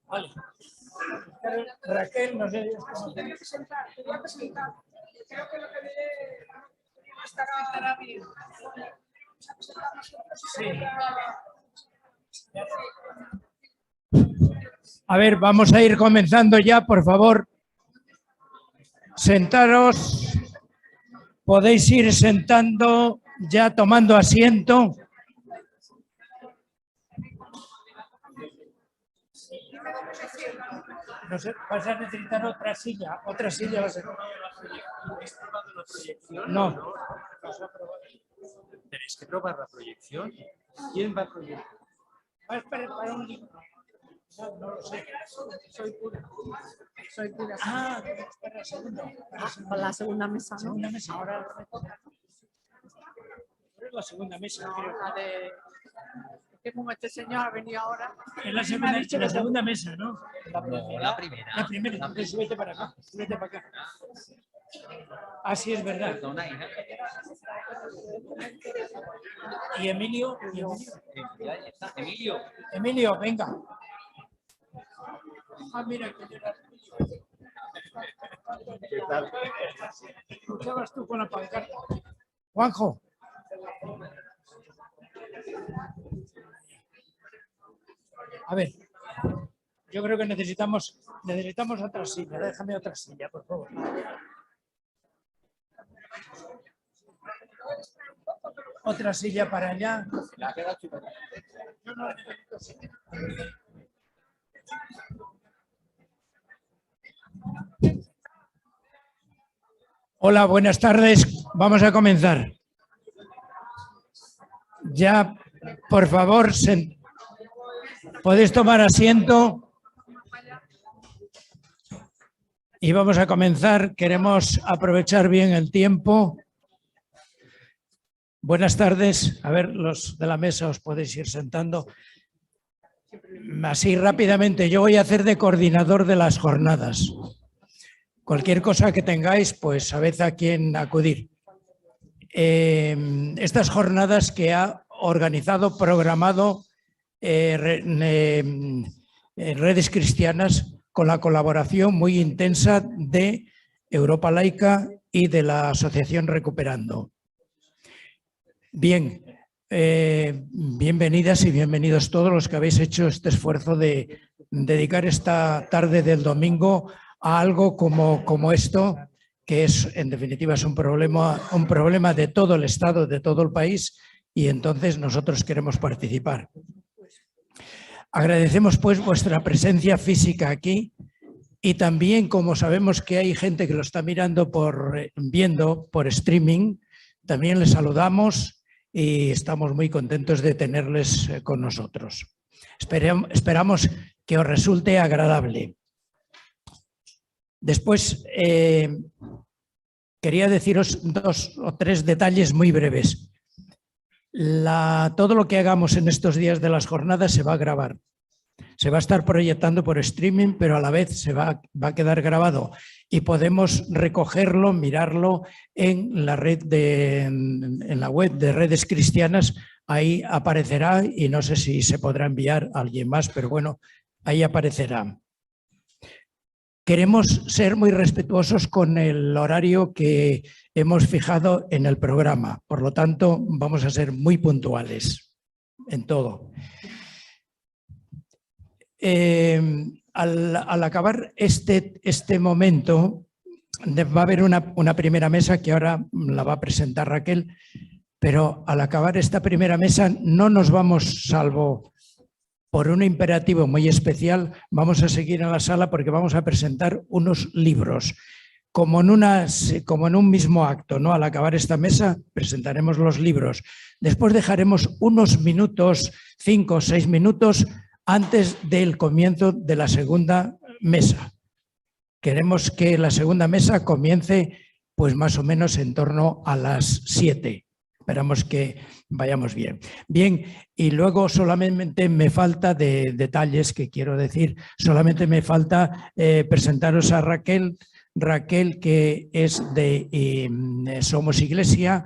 Vale. Raquel, no sé. Tenía que sentar, te voy a presentar. Creo que lo que diré estará bien. Sí. A ver, vamos a ir comenzando ya, por favor. Sentaros. Podéis ir sentando, ya tomando asiento. No sé, vas a necesitar otra silla. Otra silla va a ser. No. ¿Tenéis que probar la proyección? ¿Quién va a proyectar? Va a esperar para un libro. No lo sé. Soy pura. Ah, para el segundo. Con la segunda mesa, ¿no? Segunda mesa. Ahora es la segunda mesa, creo. La de... que como este señor ha venido ahora. Es la segunda mesa, ¿no? No, la primera. La primera. Entonces súbete para acá. Súbete para acá. Ah, sí, es verdad. Perdona, hija. ¿Y Emilio? Ya está. Emilio. Emilio, venga. Ah, mira, que yo era... ¿Qué tal? Luchabas tú con la pancarta. Juanjo. A ver, yo creo que necesitamos otra silla. Déjame otra silla, por favor. Otra silla para allá. Yo no necesito silla. Hola, buenas tardes. Vamos a comenzar. Ya, por favor, podéis tomar asiento. Y vamos a comenzar. Queremos aprovechar bien el tiempo. Buenas tardes. A ver, los de la mesa os podéis ir sentando. Así rápidamente, yo voy a hacer de coordinador de las jornadas. Cualquier cosa que tengáis, pues sabed a quién acudir. Estas jornadas que ha organizado, programado Redes Cristianas con la colaboración muy intensa de Europa Laica y de la Asociación Recuperando. Bien, bienvenidas y bienvenidos todos los que habéis hecho este esfuerzo de dedicar esta tarde del domingo a algo como esto, que es, en definitiva, es un problema de todo el Estado, de todo el país, y entonces nosotros queremos participar. Agradecemos pues vuestra presencia física aquí y también, como sabemos que hay gente que lo está viendo por streaming, también les saludamos y estamos muy contentos de tenerles con nosotros. Esperamos que os resulte agradable. Después, quería deciros 2 o 3 detalles muy breves. Todo lo que hagamos en estos días de las jornadas se va a grabar. Se va a estar proyectando por streaming, pero a la vez se va a quedar grabado y podemos recogerlo, mirarlo en la red en la web de Redes Cristianas. Ahí aparecerá y no sé si se podrá enviar a alguien más, pero bueno, ahí aparecerá. Queremos ser muy respetuosos con el horario que hemos fijado en el programa. Por lo tanto, vamos a ser muy puntuales en todo. Al acabar este momento, va a haber una primera mesa que ahora la va a presentar Raquel, pero al acabar esta primera mesa no nos vamos, salvo por un imperativo muy especial, vamos a seguir en la sala porque vamos a presentar unos libros. Como en un mismo acto, ¿no? Al acabar esta mesa presentaremos los libros. Después dejaremos unos minutos, 5 o 6 minutos, antes del comienzo de la segunda mesa. Queremos que la segunda mesa comience pues más o menos en torno a las 7. Esperamos que vayamos bien. Bien, y luego solamente me falta de detalles que quiero decir. Solamente me falta presentaros a Raquel. Raquel, que es de Somos Iglesia,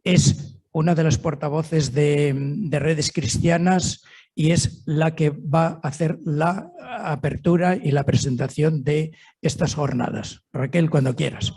es una de las portavoces de Redes Cristianas y es la que va a hacer la apertura y la presentación de estas jornadas. Raquel, cuando quieras.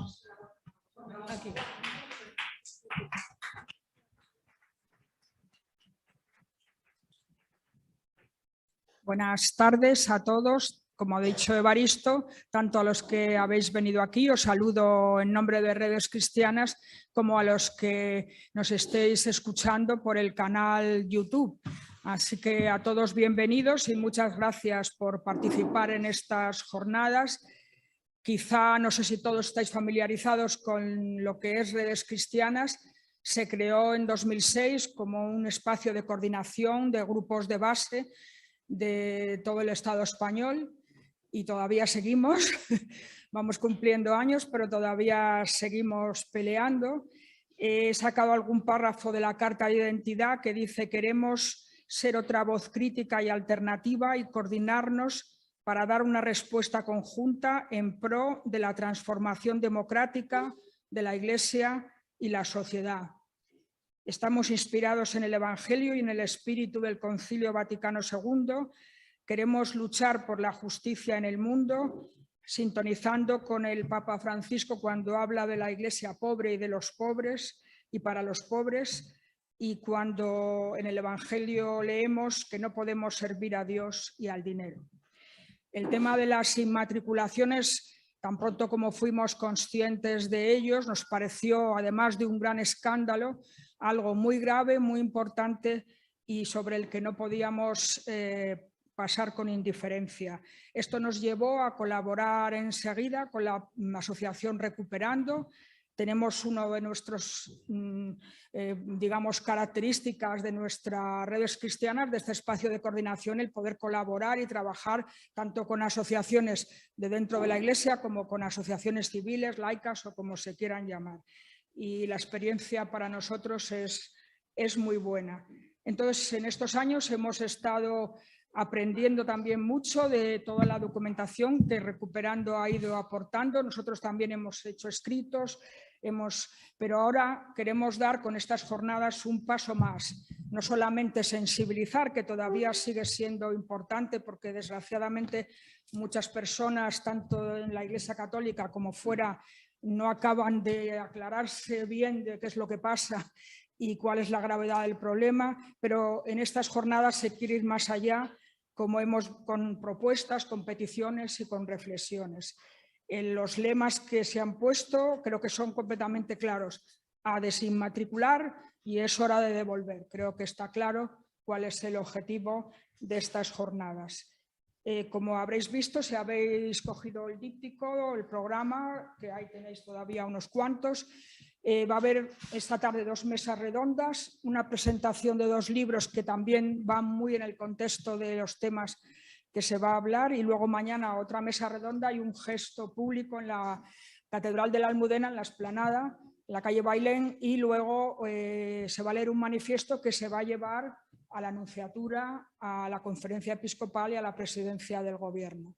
Buenas tardes a todos. Como ha dicho Evaristo, tanto a los que habéis venido aquí, os saludo en nombre de Redes Cristianas, como a los que nos estéis escuchando por el canal YouTube. Así que a todos bienvenidos y muchas gracias por participar en estas jornadas. Quizá, no sé si todos estáis familiarizados con lo que es Redes Cristianas. Se creó en 2006 como un espacio de coordinación de grupos de base de todo el Estado español y todavía seguimos, vamos cumpliendo años, pero todavía seguimos peleando. He sacado algún párrafo de la Carta de Identidad que dice: queremos ser otra voz crítica y alternativa y coordinarnos para dar una respuesta conjunta en pro de la transformación democrática de la Iglesia y la sociedad. Estamos inspirados en el Evangelio y en el espíritu del Concilio Vaticano II. Queremos luchar por la justicia en el mundo, sintonizando con el Papa Francisco cuando habla de la Iglesia pobre y de los pobres y para los pobres, y cuando en el Evangelio leemos que no podemos servir a Dios y al dinero. El tema de las inmatriculaciones, tan pronto como fuimos conscientes de ellos, nos pareció, además de un gran escándalo, algo muy grave, muy importante y sobre el que no podíamos pasar con indiferencia. Esto nos llevó a colaborar enseguida con la asociación Recuperando. Tenemos uno de nuestros, digamos, características de nuestras Redes Cristianas, de este espacio de coordinación, el poder colaborar y trabajar tanto con asociaciones de dentro de la Iglesia como con asociaciones civiles, laicas o como se quieran llamar. Y la experiencia para nosotros es muy buena. Entonces, en estos años hemos estado aprendiendo también mucho de toda la documentación que Recuperando ha ido aportando. Nosotros también hemos hecho escritos, pero ahora queremos dar con estas jornadas un paso más. No solamente sensibilizar, que todavía sigue siendo importante porque desgraciadamente muchas personas, tanto en la Iglesia Católica como fuera, no acaban de aclararse bien de qué es lo que pasa y cuál es la gravedad del problema, pero en estas jornadas se quiere ir más allá, con propuestas, con peticiones y con reflexiones. Los lemas que se han puesto creo que son completamente claros: a desinmatricular y es hora de devolver. Creo que está claro cuál es el objetivo de estas jornadas. Como habréis visto, si habéis cogido el díptico, el programa, que ahí tenéis todavía unos cuantos, va a haber esta tarde 2 mesas redondas, una presentación de 2 libros que también van muy en el contexto de los temas que se va a hablar, y luego mañana otra mesa redonda y un gesto público en la Catedral de la Almudena, en la Explanada, en la calle Bailén, y luego se va a leer un manifiesto que se va a llevar a la Nunciatura, a la Conferencia Episcopal y a la Presidencia del Gobierno.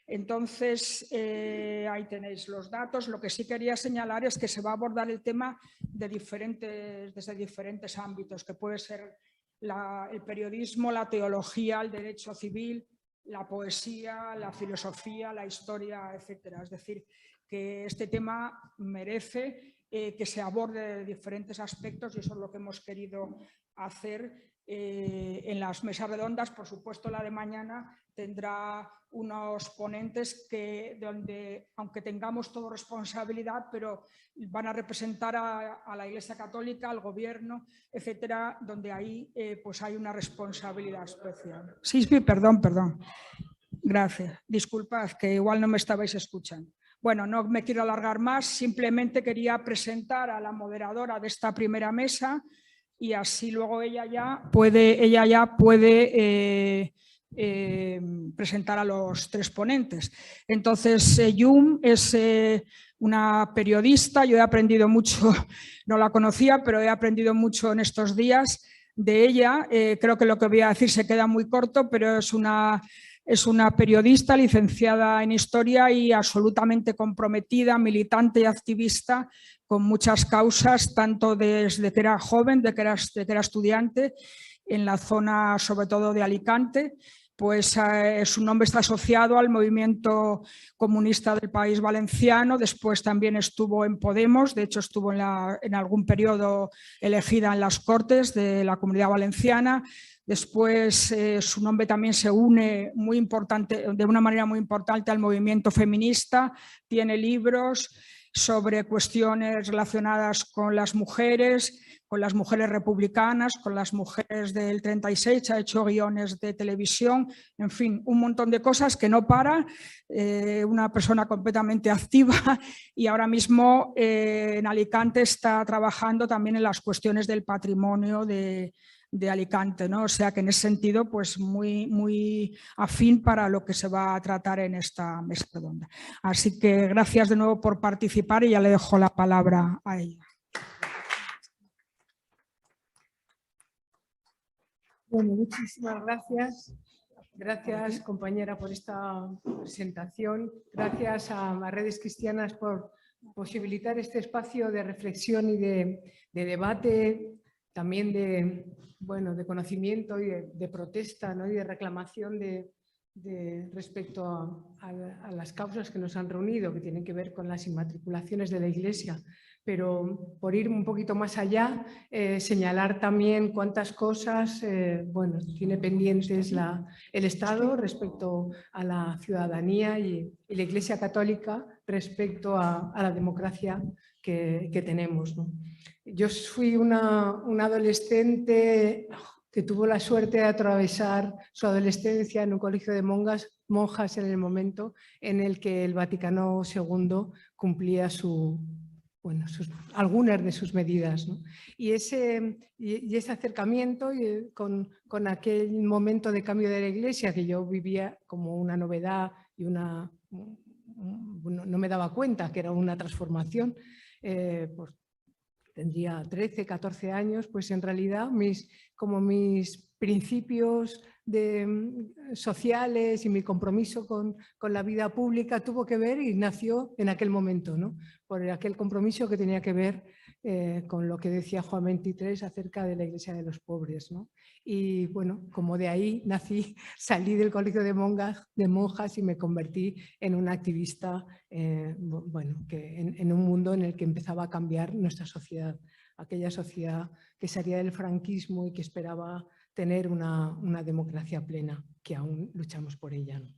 Entonces, ahí tenéis los datos. Lo que sí quería señalar es que se va a abordar el tema desde diferentes ámbitos, que puede ser el periodismo, la teología, el derecho civil, la poesía, la filosofía, la historia, etcétera. Es decir, que este tema merece que se aborde de diferentes aspectos, y eso es lo que hemos querido hacer en las mesas redondas. Por supuesto, la de mañana tendrá unos ponentes donde, aunque tengamos toda responsabilidad, pero van a representar a la Iglesia Católica, al Gobierno, etcétera, donde ahí pues hay una responsabilidad especial. Sí, perdón. Gracias. Disculpad, que igual no me estabais escuchando. Bueno, no me quiero alargar más, simplemente quería presentar a la moderadora de esta primera mesa y así luego ella ya puede presentar a los 3 ponentes. Entonces, Yum es una periodista. Yo he aprendido mucho, no la conocía, pero he aprendido mucho en estos días de ella. Creo que lo que voy a decir se queda muy corto, pero es una periodista licenciada en Historia y absolutamente comprometida, militante y activista con muchas causas, tanto desde que era joven, de que era estudiante, en la zona sobre todo de Alicante, pues su nombre está asociado al movimiento comunista del País Valenciano. Después también estuvo en Podemos, de hecho estuvo en algún periodo elegida en las Cortes de la Comunidad Valenciana. Después su nombre también se une de una manera muy importante al movimiento feminista. Tiene libros sobre cuestiones relacionadas con las mujeres republicanas, con las mujeres del 36, ha hecho guiones de televisión, en fin, un montón de cosas que no para, una persona completamente activa y ahora mismo en Alicante está trabajando también en las cuestiones del patrimonio de Alicante, ¿no? O sea que en ese sentido pues muy afín para lo que se va a tratar en esta mesa redonda. Así que gracias de nuevo por participar y ya le dejo la palabra a ella. Bueno, muchísimas gracias. Gracias, compañera, por esta presentación. Gracias a Redes Cristianas por posibilitar este espacio de reflexión y de debate, también de conocimiento y de protesta, ¿no? Y de reclamación respecto a las causas que nos han reunido, que tienen que ver con las inmatriculaciones de la Iglesia. Pero por ir un poquito más allá, señalar también cuántas cosas tiene pendientes el Estado respecto a la ciudadanía y la Iglesia Católica respecto a la democracia que tenemos, ¿no? Yo fui una adolescente que tuvo la suerte de atravesar su adolescencia en un colegio de monjas en el momento en el que el Vaticano II cumplía algunas de sus medidas, ¿no? Y ese acercamiento con aquel momento de cambio de la Iglesia que yo vivía como una novedad y no me daba cuenta que era una transformación, pues tendría 13, 14 años, pues en realidad mis principios sociales y mi compromiso con la vida pública tuvo que ver y nació en aquel momento, ¿no? Por aquel compromiso que tenía que ver con lo que decía Juan XXIII acerca de la Iglesia de los pobres, ¿no? Y bueno, como de ahí salí del colegio de monjas y me convertí en una activista en un mundo en el que empezaba a cambiar nuestra sociedad, aquella sociedad que salía del franquismo y que esperaba tener una democracia plena, que aún luchamos por ella, ¿no?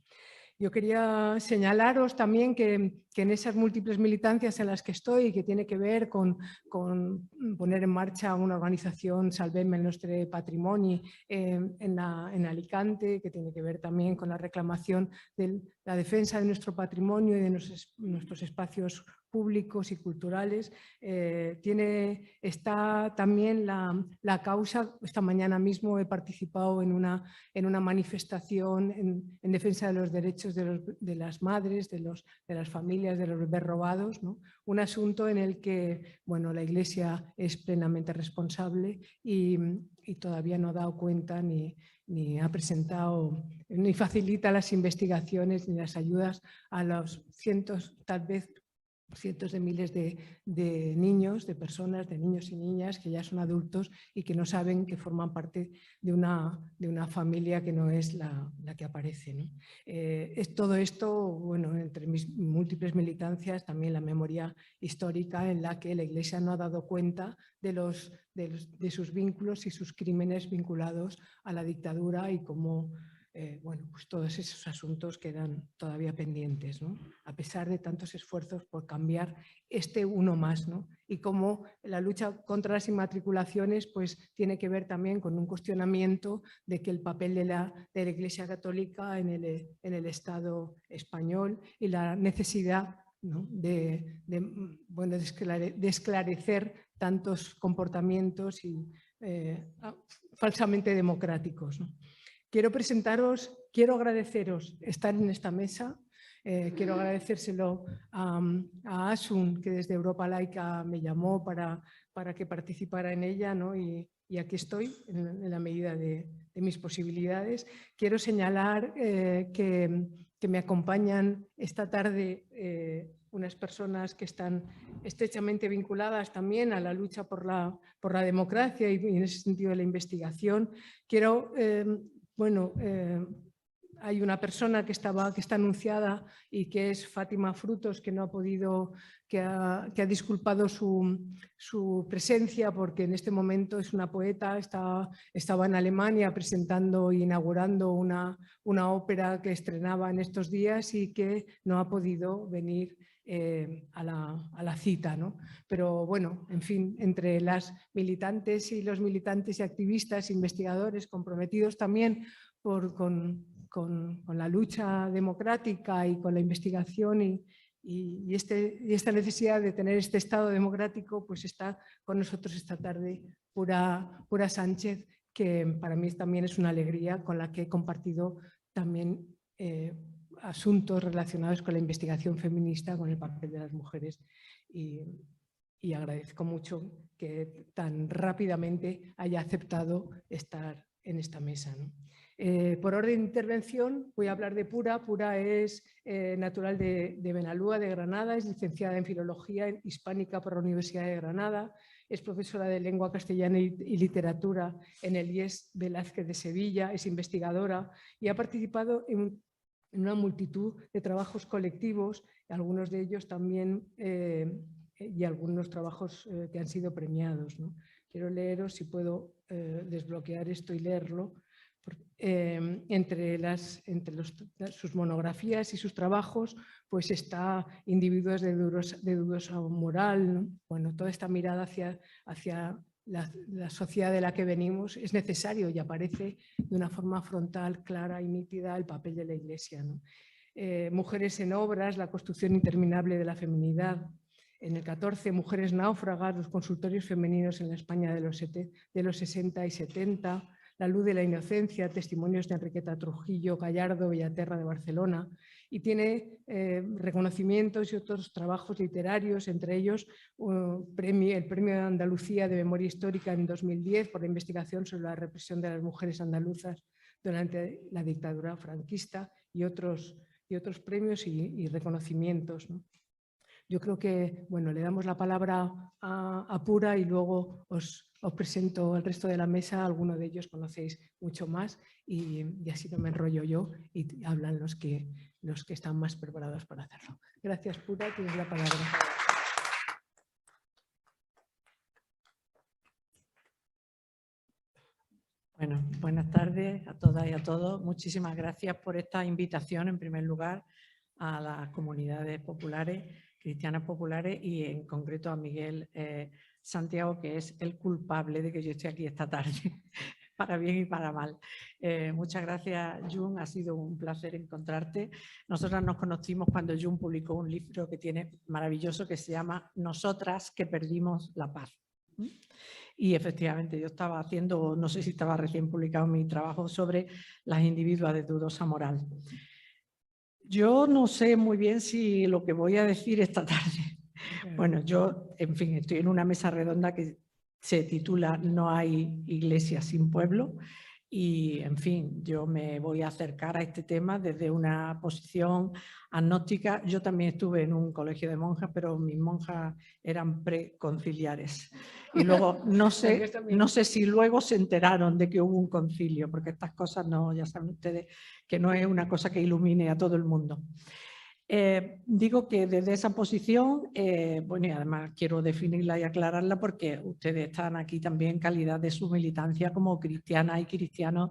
Yo quería señalaros también que en esas múltiples militancias en las que estoy, que tiene que ver con poner en marcha una organización Salvem el nostre patrimoni en Alicante, que tiene que ver también con la reclamación de la defensa de nuestro patrimonio y de nuestros espacios públicos y culturales, está también la causa. Esta mañana mismo he participado en una manifestación en defensa de los derechos de las madres, de las familias, de los bebés robados, ¿no? Un asunto en el que la Iglesia es plenamente responsable y todavía no ha dado cuenta ni ha presentado ni facilita las investigaciones ni las ayudas a los cientos de miles de niños, de personas, de niños y niñas que ya son adultos y que no saben que forman parte de una familia que no es la que aparece, ¿no? Es todo esto, entre mis múltiples militancias, también la memoria histórica en la que la Iglesia no ha dado cuenta de sus vínculos y sus crímenes vinculados a la dictadura y cómo pues todos esos asuntos quedan todavía pendientes, ¿no? A pesar de tantos esfuerzos por cambiar uno más, ¿no? Y cómo la lucha contra las inmatriculaciones pues, tiene que ver también con un cuestionamiento de que el papel de la Iglesia Católica en el Estado español y la necesidad, ¿no? de esclarecer tantos comportamientos falsamente democráticos, ¿no? Quiero agradeceros estar en esta mesa, quiero agradecérselo a Asun, que desde Europa Laica me llamó para que participara en ella, ¿no? Y aquí estoy en la medida de mis posibilidades. Quiero señalar que me acompañan esta tarde unas personas que están estrechamente vinculadas también a la lucha por la democracia y en ese sentido la investigación. Quiero, hay una persona que está anunciada y que es Fátima Frutos, que no ha podido, que ha disculpado su presencia porque en este momento es una poeta, estaba en Alemania presentando e inaugurando una ópera que estrenaba en estos días y que no ha podido venir a la cita, ¿no? Pero bueno, en fin, entre las militantes y los militantes y activistas, investigadores comprometidos también con la lucha democrática y con la investigación y esta necesidad de tener este Estado democrático, pues está con nosotros esta tarde Pura Sánchez, que para mí también es una alegría, con la que he compartido también asuntos relacionados con la investigación feminista, con el papel de las mujeres y agradezco mucho que tan rápidamente haya aceptado estar en esta mesa, ¿no? Por orden de intervención voy a hablar de Pura. Pura es natural de Benalúa, de Granada, es licenciada en Filología Hispánica por la Universidad de Granada, es profesora de Lengua Castellana y Literatura en el IES Velázquez de Sevilla, es investigadora y ha participado en una multitud de trabajos colectivos, algunos de ellos también y algunos trabajos que han sido premiados, ¿no? Quiero leeros, si puedo desbloquear esto y leerlo. Entre sus monografías y sus trabajos pues está Individuos de dudosa moral, ¿no? Bueno, toda esta mirada hacia la sociedad de la que venimos es necesario y aparece de una forma frontal, clara y nítida el papel de la Iglesia, ¿no? Mujeres en obras, la construcción interminable de la feminidad. En el 14, Mujeres náufragas, los consultorios femeninos en la España de los 60 y 70. La luz de la inocencia, testimonios de Enriqueta Trujillo, Gallardo, Bellaterra de Barcelona, y tiene reconocimientos y otros trabajos literarios, entre ellos el Premio de Andalucía de Memoria Histórica en 2010 por la investigación sobre la represión de las mujeres andaluzas durante la dictadura franquista y otros premios y reconocimientos, ¿no? Yo creo que, bueno, le damos la palabra a Pura y luego os presento al resto de la mesa. Algunos de ellos conocéis mucho más y así no me enrollo yo y hablan los que están más preparados para hacerlo. Gracias, Pura, tienes la palabra. Bueno, buenas tardes a todas y a todos. Muchísimas gracias por esta invitación, en primer lugar, a las comunidades populares, cristianas populares y en concreto a Miguel Santiago, que es el culpable de que yo esté aquí esta tarde, para bien y para mal. Muchas gracias, Jun, ha sido un placer encontrarte. Nosotras nos conocimos cuando Jun publicó un libro que tiene maravilloso que se llama Nosotras que perdimos la paz. Y efectivamente yo estaba haciendo, no sé si estaba recién publicado mi trabajo sobre las individuas de dudosa moral. Yo no sé muy bien si lo que voy a decir esta tarde. Bueno, yo, en fin, estoy en una mesa redonda que se titula No hay iglesia sin pueblo y, en fin, yo me voy a acercar a este tema desde una posición agnóstica. Yo también estuve en un colegio de monjas, pero mis monjas eran preconciliares. Y luego no sé si luego se enteraron de que hubo un concilio, porque estas cosas no, ya saben ustedes que no es una cosa que ilumine a todo el mundo. Digo que desde esa posición, bueno, y además quiero definirla y aclararla porque ustedes están aquí también en calidad de su militancia como cristianas y cristianos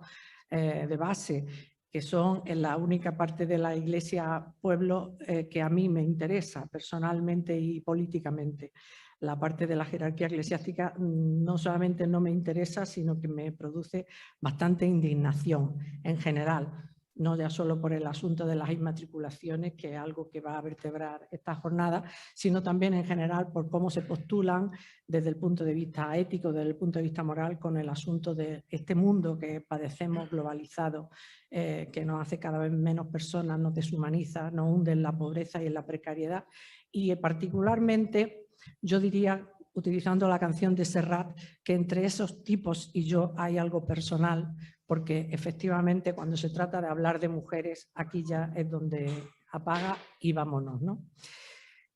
de base, que son en la única parte de la Iglesia pueblo que a mí me interesa personalmente y políticamente. La parte de la jerarquía eclesiástica no solamente no me interesa, sino que me produce bastante indignación en general. No ya solo por el asunto de las inmatriculaciones, que es algo que va a vertebrar esta jornada, sino también en general por cómo se postulan desde el punto de vista ético, desde el punto de vista moral, con el asunto de este mundo que padecemos globalizado, que nos hace cada vez menos personas, nos deshumaniza, nos hunde en la pobreza y en la precariedad. Y particularmente, yo diría, utilizando la canción de Serrat, que entre esos tipos y yo hay algo personal, porque efectivamente cuando se trata de hablar de mujeres, aquí ya es donde apaga y vámonos, ¿no?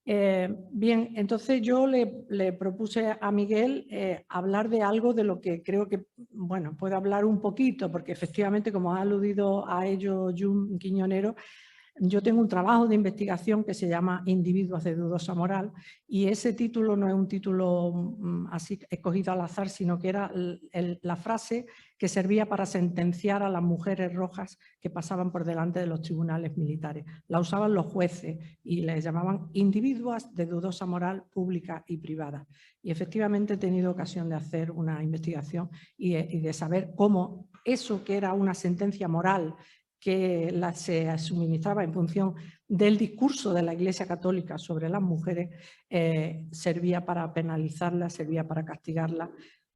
Bien, entonces yo le propuse a Miguel hablar de algo de lo que creo que, bueno, puedo hablar un poquito, porque efectivamente, como ha aludido a ello Jun Quiñonero, yo tengo un trabajo de investigación que se llama Individuos de dudosa moral, y ese título no es un título así escogido al azar, sino que era la frase que servía para sentenciar a las mujeres rojas que pasaban por delante de los tribunales militares. La usaban los jueces y les llamaban individuos de dudosa moral pública y privada. Y efectivamente he tenido ocasión de hacer una investigación y de saber cómo eso que era una sentencia moral que se suministraba en función del discurso de la Iglesia Católica sobre las mujeres, servía para penalizarlas, servía para castigarlas,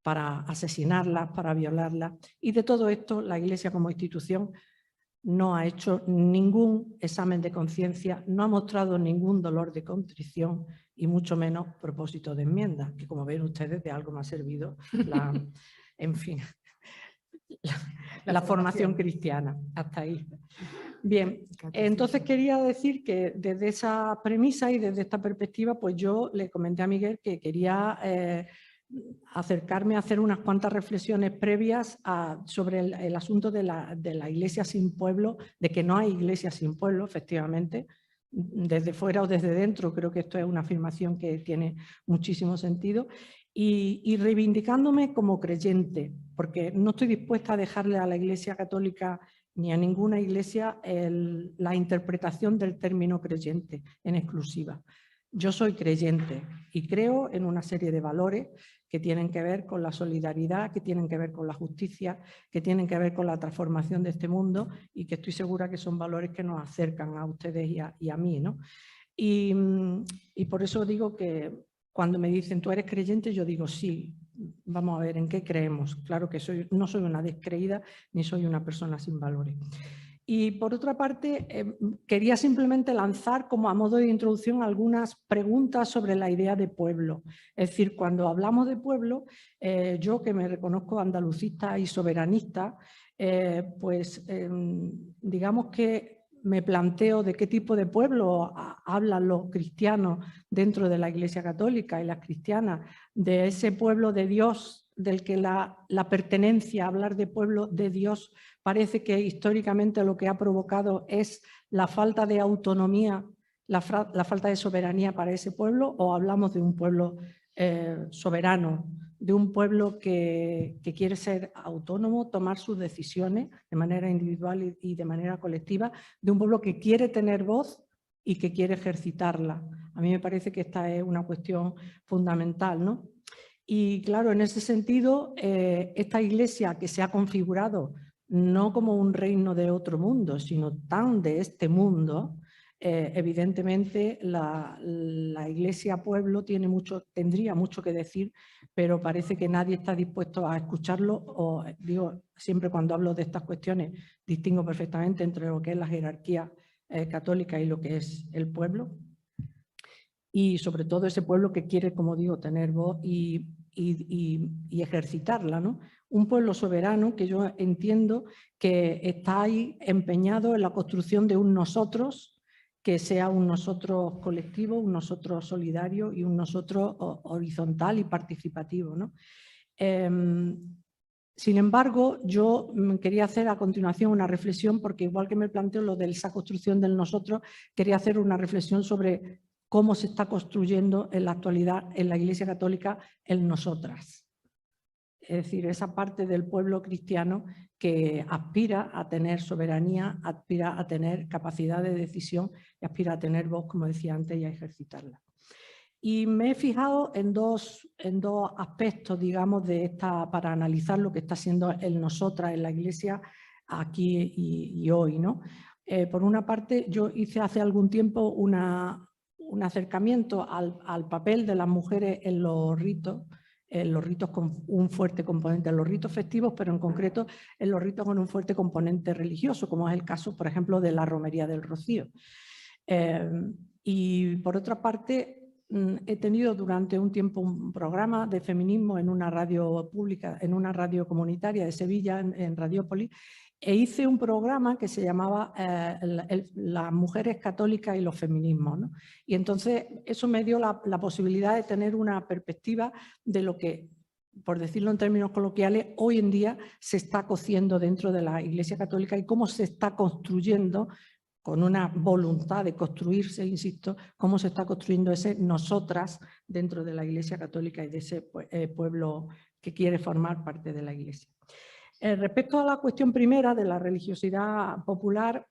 para asesinarlas, para violarlas. Y de todo esto la Iglesia como institución no ha hecho ningún examen de conciencia, no ha mostrado ningún dolor de contrición y mucho menos propósito de enmienda, que como ven ustedes de algo me ha servido en fin, la formación cristiana, hasta ahí. Bien, entonces quería decir que desde esa premisa y desde esta perspectiva, pues yo le comenté a Miguel que quería acercarme a hacer unas cuantas reflexiones previas sobre el asunto de la iglesia sin pueblo, de que no hay iglesia sin pueblo, efectivamente, desde fuera o desde dentro. Creo que esto es una afirmación que tiene muchísimo sentido. Y reivindicándome como creyente, porque no estoy dispuesta a dejarle a la Iglesia Católica ni a ninguna iglesia la interpretación del término creyente en exclusiva. Yo soy creyente y creo en una serie de valores que tienen que ver con la solidaridad, que tienen que ver con la justicia, que tienen que ver con la transformación de este mundo, y que estoy segura que son valores que nos acercan a ustedes y a mí, ¿no? Y por eso digo que cuando me dicen, ¿tú eres creyente? Yo digo, sí, vamos a ver, ¿en qué creemos? Claro que no soy una descreída ni soy una persona sin valores. Y por otra parte, quería simplemente lanzar como a modo de introducción algunas preguntas sobre la idea de pueblo. Es decir, cuando hablamos de yo que me reconozco andalucista y soberanista, digamos que me planteo de qué tipo de pueblo hablan los cristianos dentro de la Iglesia Católica y las cristianas, de ese pueblo de Dios del que la pertenencia, hablar de pueblo de Dios, parece que históricamente lo que ha provocado es la falta de autonomía, la falta de soberanía para ese pueblo, o hablamos de un pueblo soberano, de un pueblo que quiere ser autónomo, tomar sus decisiones de manera individual y de manera colectiva, de un pueblo que quiere tener voz y que quiere ejercitarla. A mí me parece que esta es una cuestión fundamental, ¿no? Y claro, en ese sentido, esta iglesia que se ha configurado no como un reino de otro mundo, sino tan de este mundo, evidentemente la iglesia pueblo tendría mucho que decir, pero parece que nadie está dispuesto a escucharlo. O digo, siempre cuando hablo de estas cuestiones distingo perfectamente entre lo que es la jerarquía católica y lo que es el pueblo, y sobre todo ese pueblo que quiere, como digo, tener voz y ejercitarla, ¿no? Un pueblo soberano que yo entiendo que está ahí empeñado en la construcción de un nosotros, que sea un nosotros colectivo, un nosotros solidario y un nosotros horizontal y participativo, ¿no? Sin embargo, yo quería hacer a continuación una reflexión, porque igual que me planteo lo de esa construcción del nosotros, quería hacer una reflexión sobre cómo se está construyendo en la actualidad en la Iglesia Católica el nosotras. Es decir, esa parte del pueblo cristiano que aspira a tener soberanía, aspira a tener capacidad de decisión y aspira a tener voz, como decía antes, y a ejercitarla. Y me he fijado en dos aspectos, digamos, para analizar lo que está siendo el nosotras en la Iglesia aquí y hoy, ¿no? Por una parte, yo hice hace algún tiempo un acercamiento al papel de las mujeres en los ritos con un fuerte componente, en los ritos festivos, pero en concreto en los ritos con un fuerte componente religioso, como es el caso, por ejemplo, de la Romería del Rocío. Y por otra parte, he tenido durante un tiempo un programa de feminismo en una radio pública, en una radio comunitaria de Sevilla, en Radiópolis, e hice un programa que se llamaba Las mujeres católicas y los feminismos, ¿no? Y entonces eso me dio la posibilidad de tener una perspectiva de lo que, por decirlo en términos coloquiales, hoy en día se está cociendo dentro de la Iglesia Católica y cómo se está construyendo, con una voluntad de construirse, insisto, cómo se está construyendo ese nosotras dentro de la Iglesia Católica y de ese pueblo que quiere formar parte de la Iglesia. Respecto a la cuestión primera de la religiosidad popular,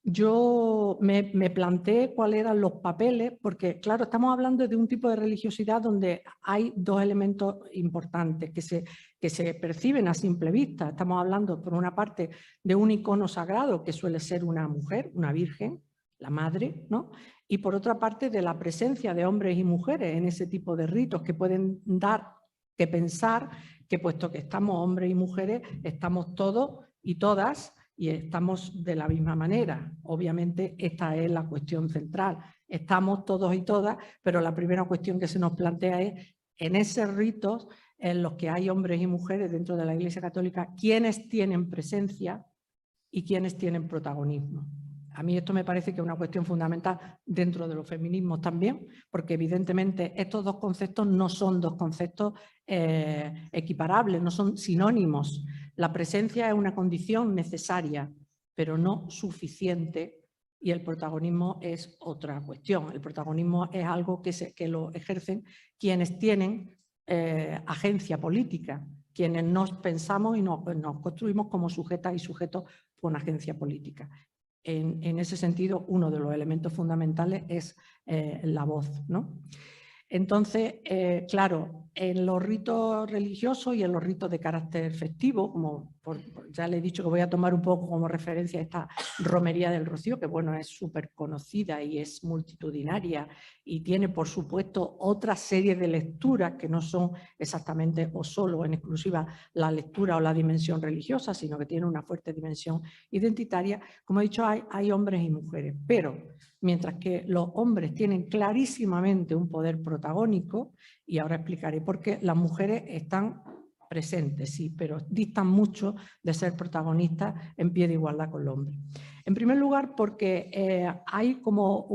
yo me planteé cuáles eran los papeles, porque claro, estamos hablando de un tipo de religiosidad donde hay dos elementos importantes que se perciben a simple vista. Estamos hablando, por una parte, de un icono sagrado que suele ser una mujer, una virgen, la madre, ¿no? Y por otra parte, de la presencia de hombres y mujeres en ese tipo de ritos que pueden dar que pensar que, puesto que estamos hombres y mujeres, estamos todos y todas y estamos de la misma manera. Obviamente esta es la cuestión central. Estamos todos y todas, pero la primera cuestión que se nos plantea es, en esos ritos en los que hay hombres y mujeres dentro de la Iglesia Católica, ¿quiénes tienen presencia y quiénes tienen protagonismo? A mí esto me parece que es una cuestión fundamental dentro de los feminismos también, porque evidentemente estos dos conceptos no son dos conceptos equiparables, no son sinónimos. La presencia es una condición necesaria, pero no suficiente, y el protagonismo es otra cuestión. El protagonismo es algo que lo ejercen quienes tienen agencia política, quienes nos pensamos y nos construimos como sujetas y sujetos con agencia política. En ese sentido, uno de los elementos fundamentales es la voz, ¿no? Entonces, claro, en los ritos religiosos y en los ritos de carácter festivo, como ya le he dicho que voy a tomar un poco como referencia esta Romería del Rocío, que bueno, es súper conocida y es multitudinaria y tiene, por supuesto, otra serie de lecturas que no son exactamente o solo en exclusiva la lectura o la dimensión religiosa, sino que tiene una fuerte dimensión identitaria. Como he dicho, hay hombres y mujeres, pero mientras que los hombres tienen clarísimamente un poder protagónico, y ahora explicaré por qué, las mujeres están presentes, sí, pero distan mucho de ser protagonistas en pie de igualdad con los hombres. En primer lugar, porque hay como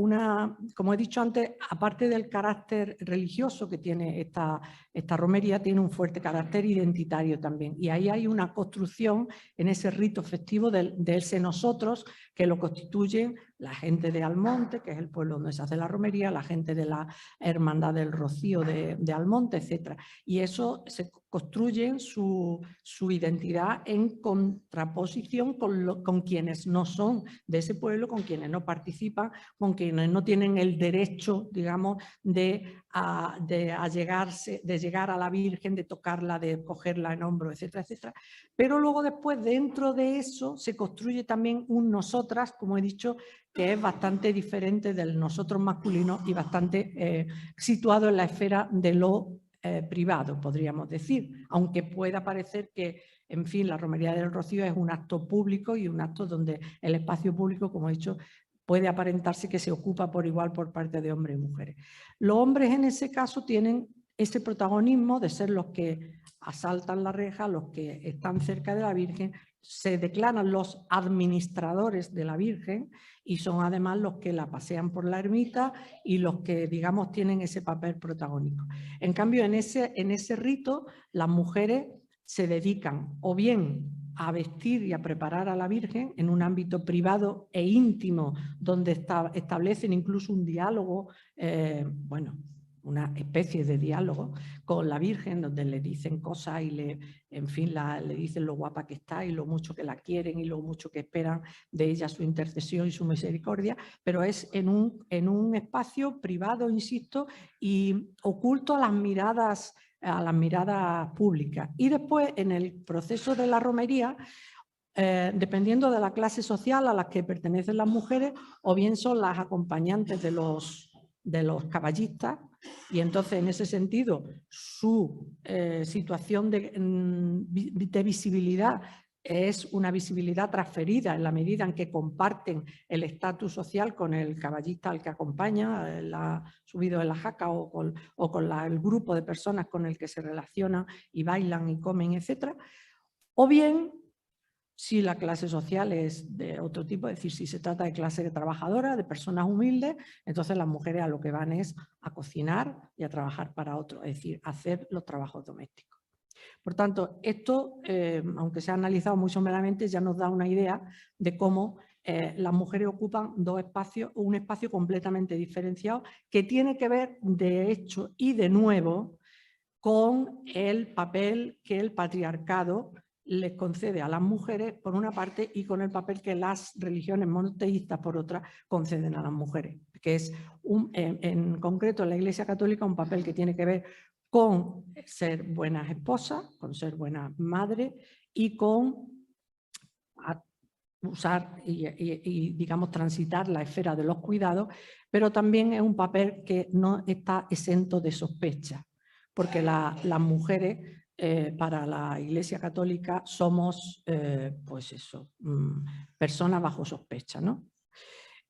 como he dicho antes, aparte del carácter religioso que tiene esta romería, tiene un fuerte carácter identitario también. Y ahí hay una construcción en ese rito festivo de ese nosotros, que lo constituyen la gente de Almonte, que es el pueblo donde se hace la romería, la gente de la Hermandad del Rocío de Almonte, etc. Y eso se construyen su identidad en contraposición con quienes no son de ese pueblo, con quienes no participan, con quienes no tienen el derecho, digamos, de llegar a la Virgen, de tocarla, de cogerla en hombro, etcétera, etcétera. Pero luego después, dentro de eso, se construye también un nosotras, como he dicho, que es bastante diferente del nosotros masculino y bastante situado en la esfera de lo privado, podríamos decir, aunque pueda parecer que, en fin, la Romería del Rocío es un acto público y un acto donde el espacio público, como he dicho, puede aparentarse que se ocupa por igual por parte de hombres y mujeres. Los hombres en ese caso tienen ese protagonismo de ser los que asaltan la reja, los que están cerca de la Virgen, se declaran los administradores de la Virgen y son además los que la pasean por la ermita y los que, digamos, tienen ese papel protagónico. En cambio, en ese rito, las mujeres se dedican o bien a vestir y a preparar a la Virgen en un ámbito privado e íntimo, donde establecen incluso un diálogo, bueno, una especie de diálogo con la Virgen, donde le dicen cosas y le dicen lo guapa que está y lo mucho que la quieren y lo mucho que esperan de ella su intercesión y su misericordia, pero es en un espacio privado, insisto, y oculto a las miradas públicas. Y después, en el proceso de la romería, dependiendo de la clase social a la que pertenecen las mujeres, o bien son las acompañantes de los caballistas, y entonces en ese sentido su situación de visibilidad es una visibilidad transferida en la medida en que comparten el estatus social con el caballista al que acompaña, subido en la jaca o con el grupo de personas con el que se relacionan y bailan y comen, etc. O bien Si la clase social es de otro tipo, es decir, si se trata de clase trabajadora, de personas humildes, entonces las mujeres a lo que van es a cocinar y a trabajar para otros, es decir, a hacer los trabajos domésticos. Por tanto, esto, aunque se ha analizado muy someramente, ya nos da una idea de cómo las mujeres ocupan dos espacios, un espacio completamente diferenciado que tiene que ver, de hecho y de nuevo, con el papel que el patriarcado les concede a las mujeres por una parte y con el papel que las religiones monoteístas por otra conceden a las mujeres, que es en concreto en la Iglesia Católica un papel que tiene que ver con ser buenas esposas, con ser buenas madres y con usar y digamos transitar la esfera de los cuidados, pero también es un papel que no está exento de sospecha, porque las mujeres para la Iglesia Católica somos, pues eso, personas bajo sospecha, ¿no?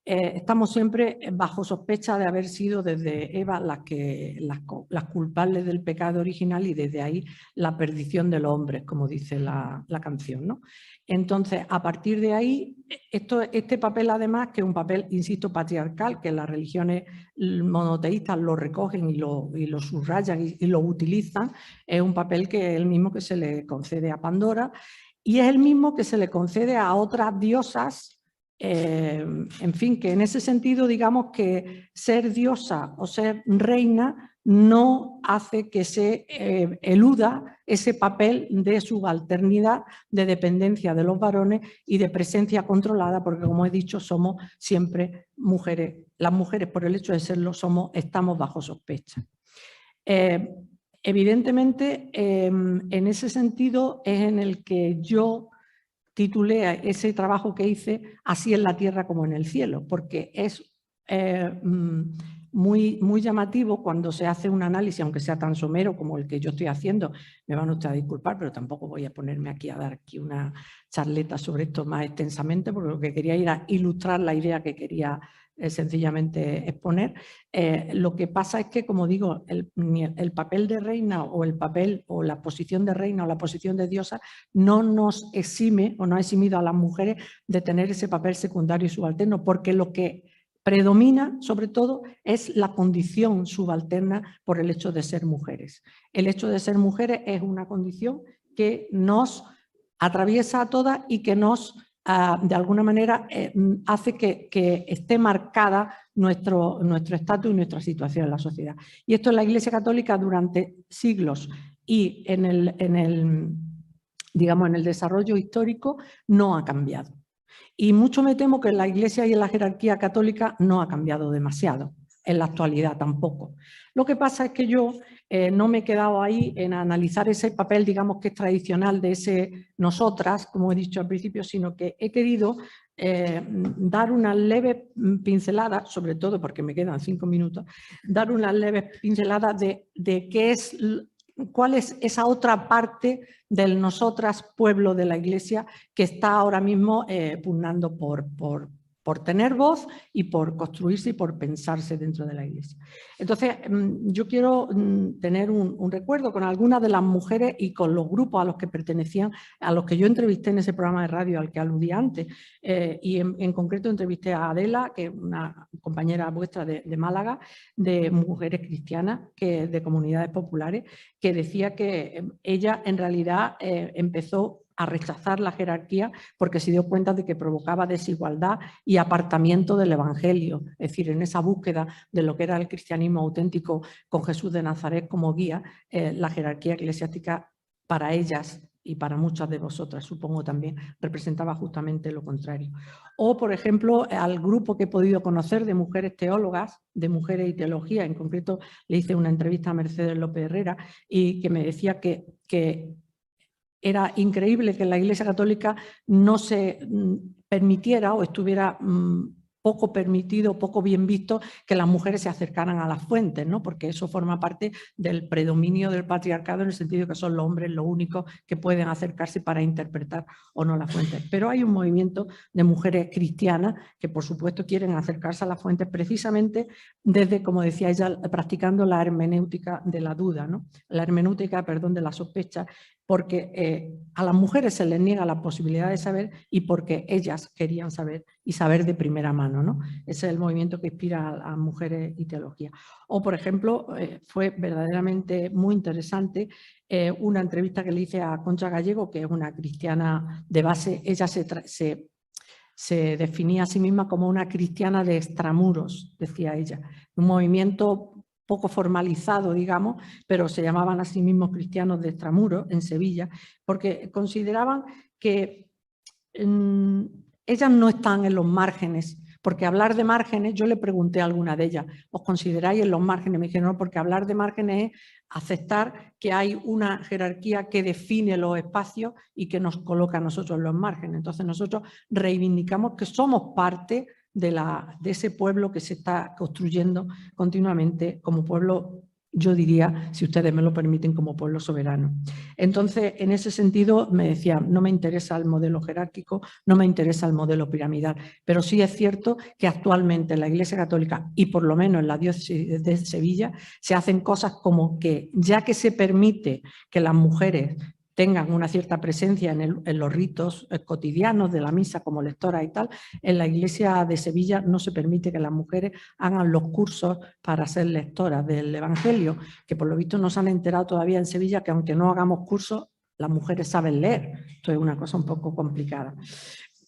Estamos siempre bajo sospecha de haber sido desde Eva las culpables del pecado original y desde ahí la perdición de los hombres, como dice la canción, ¿no? Entonces, a partir de ahí, este papel además, que es un papel, insisto, patriarcal, que las religiones monoteístas lo recogen y lo subrayan y lo utilizan, es un papel que es el mismo que se le concede a Pandora y es el mismo que se le concede a otras diosas. En fin, que en ese sentido digamos que ser diosa o ser reina no hace que se eluda ese papel de subalternidad, de dependencia de los varones y de presencia controlada, porque como he dicho somos siempre mujeres. Las mujeres por el hecho de serlo estamos bajo sospecha. Evidentemente en ese sentido es en el que yo titulé ese trabajo que hice Así en la tierra como en el cielo, porque es muy llamativo cuando se hace un análisis, aunque sea tan somero como el que yo estoy haciendo. Me van ustedes a disculpar, pero tampoco voy a ponerme aquí a dar aquí una charleta sobre esto más extensamente, porque lo que quería era ilustrar la idea que quería sencillamente exponer. Lo que pasa es que, como digo, el papel de reina o el papel o la posición de reina o la posición de diosa no nos exime o no ha eximido a las mujeres de tener ese papel secundario y subalterno, porque lo que predomina sobre todo es la condición subalterna por el hecho de ser mujeres. El hecho de ser mujeres es una condición que nos atraviesa a todas y que nos de alguna manera hace que esté marcada nuestro estatus y nuestra situación en la sociedad. Y esto en la Iglesia Católica durante siglos y en el desarrollo histórico no ha cambiado. Y mucho me temo que en la Iglesia y en la jerarquía católica no ha cambiado demasiado, en la actualidad tampoco. Lo que pasa es que yo no me he quedado ahí en analizar ese papel, digamos, que es tradicional de ese nosotras, como he dicho al principio, sino que he querido dar una leve pincelada, sobre todo porque me quedan 5 minutos, dar una leve pincelada de qué es, cuál es esa otra parte del nosotras, pueblo de la Iglesia, que está ahora mismo pugnando por tener voz y por construirse y por pensarse dentro de la Iglesia. Entonces, yo quiero tener un recuerdo con algunas de las mujeres y con los grupos a los que pertenecían, a los que yo entrevisté en ese programa de radio al que aludí antes. Y en concreto entrevisté a Adela, que es una compañera vuestra de Málaga, de mujeres cristianas, de comunidades populares, que decía que ella en realidad empezó a rechazar la jerarquía porque se dio cuenta de que provocaba desigualdad y apartamiento del Evangelio, es decir, en esa búsqueda de lo que era el cristianismo auténtico con Jesús de Nazaret como guía, la jerarquía eclesiástica para ellas y para muchas de vosotras, supongo también, representaba justamente lo contrario. O, por ejemplo, al grupo que he podido conocer de mujeres teólogas, de mujeres y teología, en concreto le hice una entrevista a Mercedes López Herrera y que me decía que era increíble que en la Iglesia Católica no se permitiera o estuviera poco permitido, poco bien visto que las mujeres se acercaran a las fuentes, ¿no? Porque eso forma parte del predominio del patriarcado en el sentido de que son los hombres los únicos que pueden acercarse para interpretar o no las fuentes. Pero hay un movimiento de mujeres cristianas que por supuesto quieren acercarse a las fuentes precisamente desde, como decía ella, practicando la hermenéutica de la duda, ¿no? La hermenéutica, perdón, de la sospecha, porque a las mujeres se les niega la posibilidad de saber y porque ellas querían saber y saber de primera mano, ¿no? Ese es el movimiento que inspira a mujeres y teología. O, por ejemplo, fue verdaderamente muy interesante una entrevista que le hice a Concha Gallego, que es una cristiana de base. Ella se definía a sí misma como una cristiana de extramuros, decía ella, un movimiento poco formalizado, digamos, pero se llamaban a sí mismos cristianos de extramuros en Sevilla, porque consideraban que ellas no están en los márgenes, porque hablar de márgenes, yo le pregunté a alguna de ellas, ¿os consideráis en los márgenes? Me dijeron, no, porque hablar de márgenes es aceptar que hay una jerarquía que define los espacios y que nos coloca a nosotros en los márgenes. Entonces nosotros reivindicamos que somos parte de ese pueblo que se está construyendo continuamente como pueblo, yo diría, si ustedes me lo permiten, como pueblo soberano. Entonces, en ese sentido, me decía, no me interesa el modelo jerárquico, no me interesa el modelo piramidal, pero sí es cierto que actualmente en la Iglesia Católica, y por lo menos en la diócesis de Sevilla, se hacen cosas como que, ya que se permite que las mujeres tengan una cierta presencia en los ritos cotidianos de la misa como lectoras y tal, en la Iglesia de Sevilla no se permite que las mujeres hagan los cursos para ser lectoras del Evangelio, que por lo visto no se han enterado todavía en Sevilla que aunque no hagamos cursos, las mujeres saben leer. Esto es una cosa un poco complicada.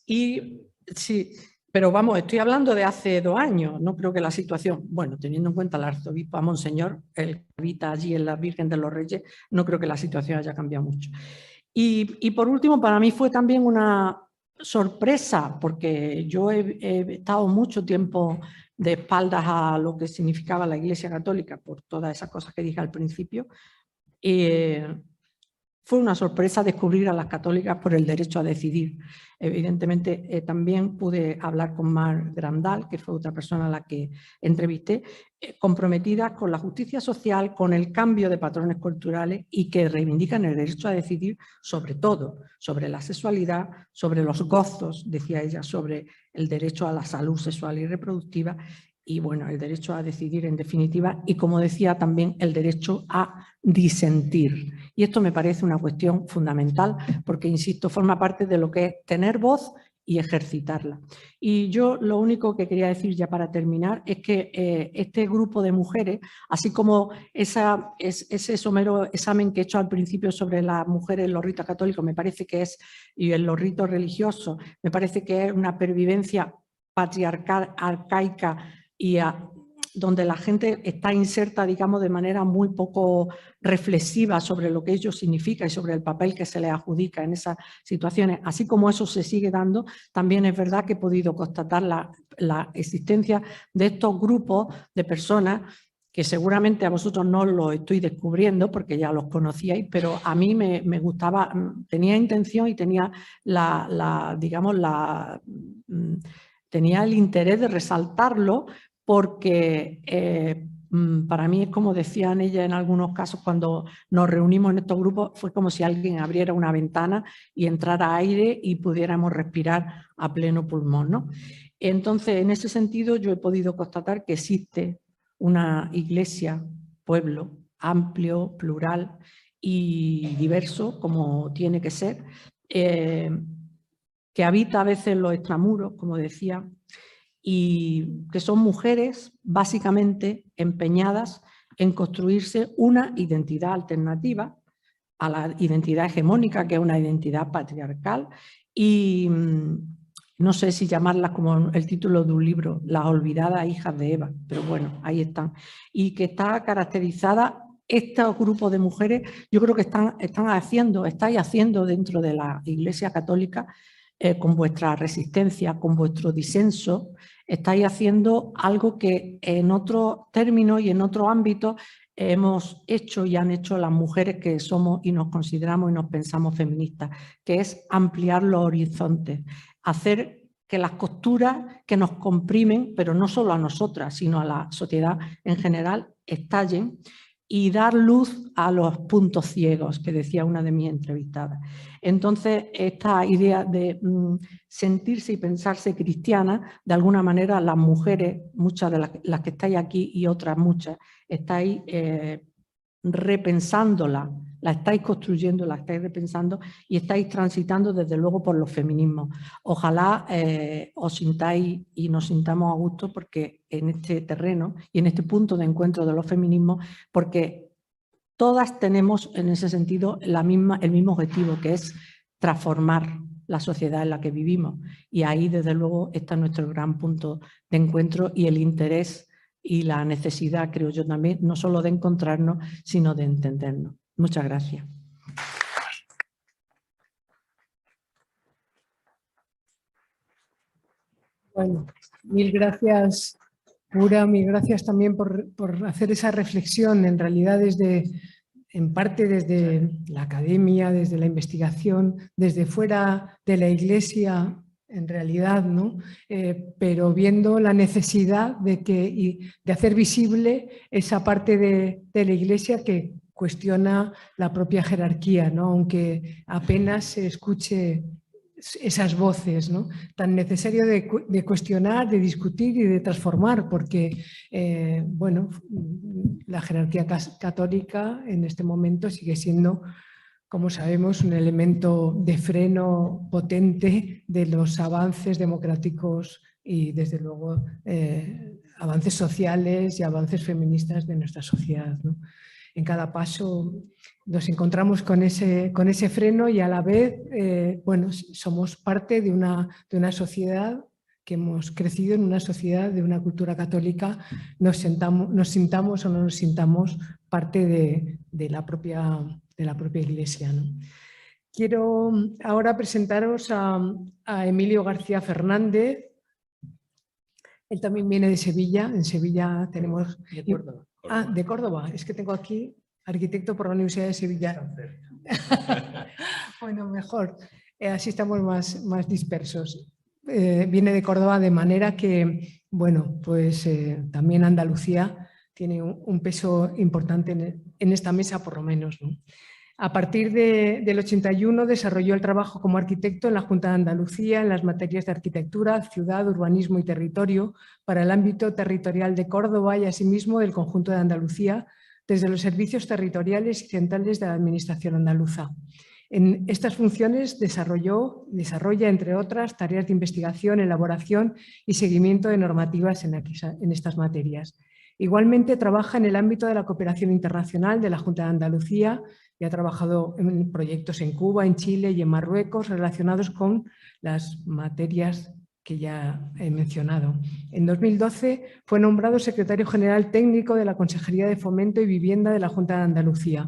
Y sí, pero vamos, estoy hablando de hace 2 años, no creo que la situación, bueno, teniendo en cuenta al arzobispo, a Monseñor, el que habita allí en la Virgen de los Reyes, no creo que la situación haya cambiado mucho. Y por último, para mí fue también una sorpresa, porque yo he estado mucho tiempo de espaldas a lo que significaba la Iglesia Católica, por todas esas cosas que dije al principio. Fue una sorpresa descubrir a las católicas por el derecho a decidir. Evidentemente, también pude hablar con Mar Grandal, que fue otra persona a la que entrevisté, comprometida con la justicia social, con el cambio de patrones culturales y que reivindican el derecho a decidir sobre todo, sobre la sexualidad, sobre los gozos, decía ella, sobre el derecho a la salud sexual y reproductiva y, bueno, el derecho a decidir en definitiva y, como decía, también el derecho a disentir. Y esto me parece una cuestión fundamental porque, insisto, forma parte de lo que es tener voz y ejercitarla. Y yo lo único que quería decir ya para terminar es que este grupo de mujeres, así como ese somero examen que he hecho al principio sobre las mujeres en los ritos católicos, me parece que es, y en los ritos religiosos, me parece que es una pervivencia patriarcal, arcaica, y donde la gente está inserta, digamos, de manera muy poco reflexiva sobre lo que ello significa y sobre el papel que se les adjudica en esas situaciones. Así como eso se sigue dando, también es verdad que he podido constatar la existencia de estos grupos de personas que seguramente a vosotros no los estoy descubriendo porque ya los conocíais, pero a mí me gustaba, tenía intención y tenía tenía el interés de resaltarlo porque para mí es como decían ellas en algunos casos cuando nos reunimos en estos grupos, fue como si alguien abriera una ventana y entrara aire y pudiéramos respirar a pleno pulmón, ¿no? Entonces, en ese sentido, yo he podido constatar que existe una iglesia, pueblo, amplio, plural y diverso, como tiene que ser, que habita a veces en los extramuros, como decía, y que son mujeres básicamente empeñadas en construirse una identidad alternativa a la identidad hegemónica, que es una identidad patriarcal, y no sé si llamarlas como el título de un libro, Las olvidadas hijas de Eva, pero bueno, ahí están. Y que está caracterizada, estos grupos de mujeres, yo creo que estáis haciendo dentro de la Iglesia Católica, con vuestra resistencia, con vuestro disenso, estáis haciendo algo que en otros términos y en otros ámbitos hemos hecho y han hecho las mujeres que somos y nos consideramos y nos pensamos feministas, que es ampliar los horizontes, hacer que las costuras que nos comprimen, pero no solo a nosotras, sino a la sociedad en general, estallen y dar luz a los puntos ciegos, que decía una de mis entrevistadas. Entonces, esta idea de sentirse y pensarse cristiana, de alguna manera las mujeres, muchas de las que estáis aquí y otras muchas, estáis repensándola la estáis construyendo, la estáis repensando y estáis transitando desde luego por los feminismos. Ojalá os sintáis y nos sintamos a gusto porque en este terreno y en este punto de encuentro de los feminismos, porque todas tenemos en ese sentido el mismo objetivo, que es transformar la sociedad en la que vivimos. Y ahí, desde luego, está nuestro gran punto de encuentro y el interés y la necesidad, creo yo también, no solo de encontrarnos, sino de entendernos. Muchas gracias. Bueno, mil gracias, Pura, mil gracias también por hacer esa reflexión, en realidad en parte desde la academia, desde la investigación, desde fuera de la Iglesia, en realidad, ¿no? Pero viendo la necesidad de hacer visible esa parte de la Iglesia que cuestiona la propia jerarquía, ¿no? Aunque apenas se escuche esas voces, ¿no? Tan necesario de cuestionar, de discutir y de transformar, porque bueno, la jerarquía católica en este momento sigue siendo, como sabemos, un elemento de freno potente de los avances democráticos y, desde luego, avances sociales y avances feministas de nuestra sociedad, ¿no? En cada paso nos encontramos con ese freno y, a la vez, bueno, somos parte de una sociedad que hemos crecido en una sociedad de una cultura católica, nos sintamos o no nos sintamos parte de la propia Iglesia, ¿no? Quiero ahora presentaros a Emilio García Fernández. Él también viene de Sevilla. En Sevilla tenemos... De Córdoba. De Córdoba. Es que tengo aquí arquitecto por la Universidad de Sevilla. Bueno, mejor. Así estamos más dispersos. Viene de Córdoba, de manera que, bueno, pues también Andalucía tiene un peso importante en esta mesa, por lo menos, ¿no? A partir del 81 desarrolló el trabajo como arquitecto en la Junta de Andalucía en las materias de arquitectura, ciudad, urbanismo y territorio para el ámbito territorial de Córdoba y, asimismo, del conjunto de Andalucía, desde los servicios territoriales y centrales de la Administración andaluza. En estas funciones desarrolla, entre otras, tareas de investigación, elaboración y seguimiento de normativas en estas materias. Igualmente trabaja en el ámbito de la cooperación internacional de la Junta de Andalucía y ha trabajado en proyectos en Cuba, en Chile y en Marruecos relacionados con las materias que ya he mencionado. En 2012 fue nombrado secretario general técnico de la Consejería de Fomento y Vivienda de la Junta de Andalucía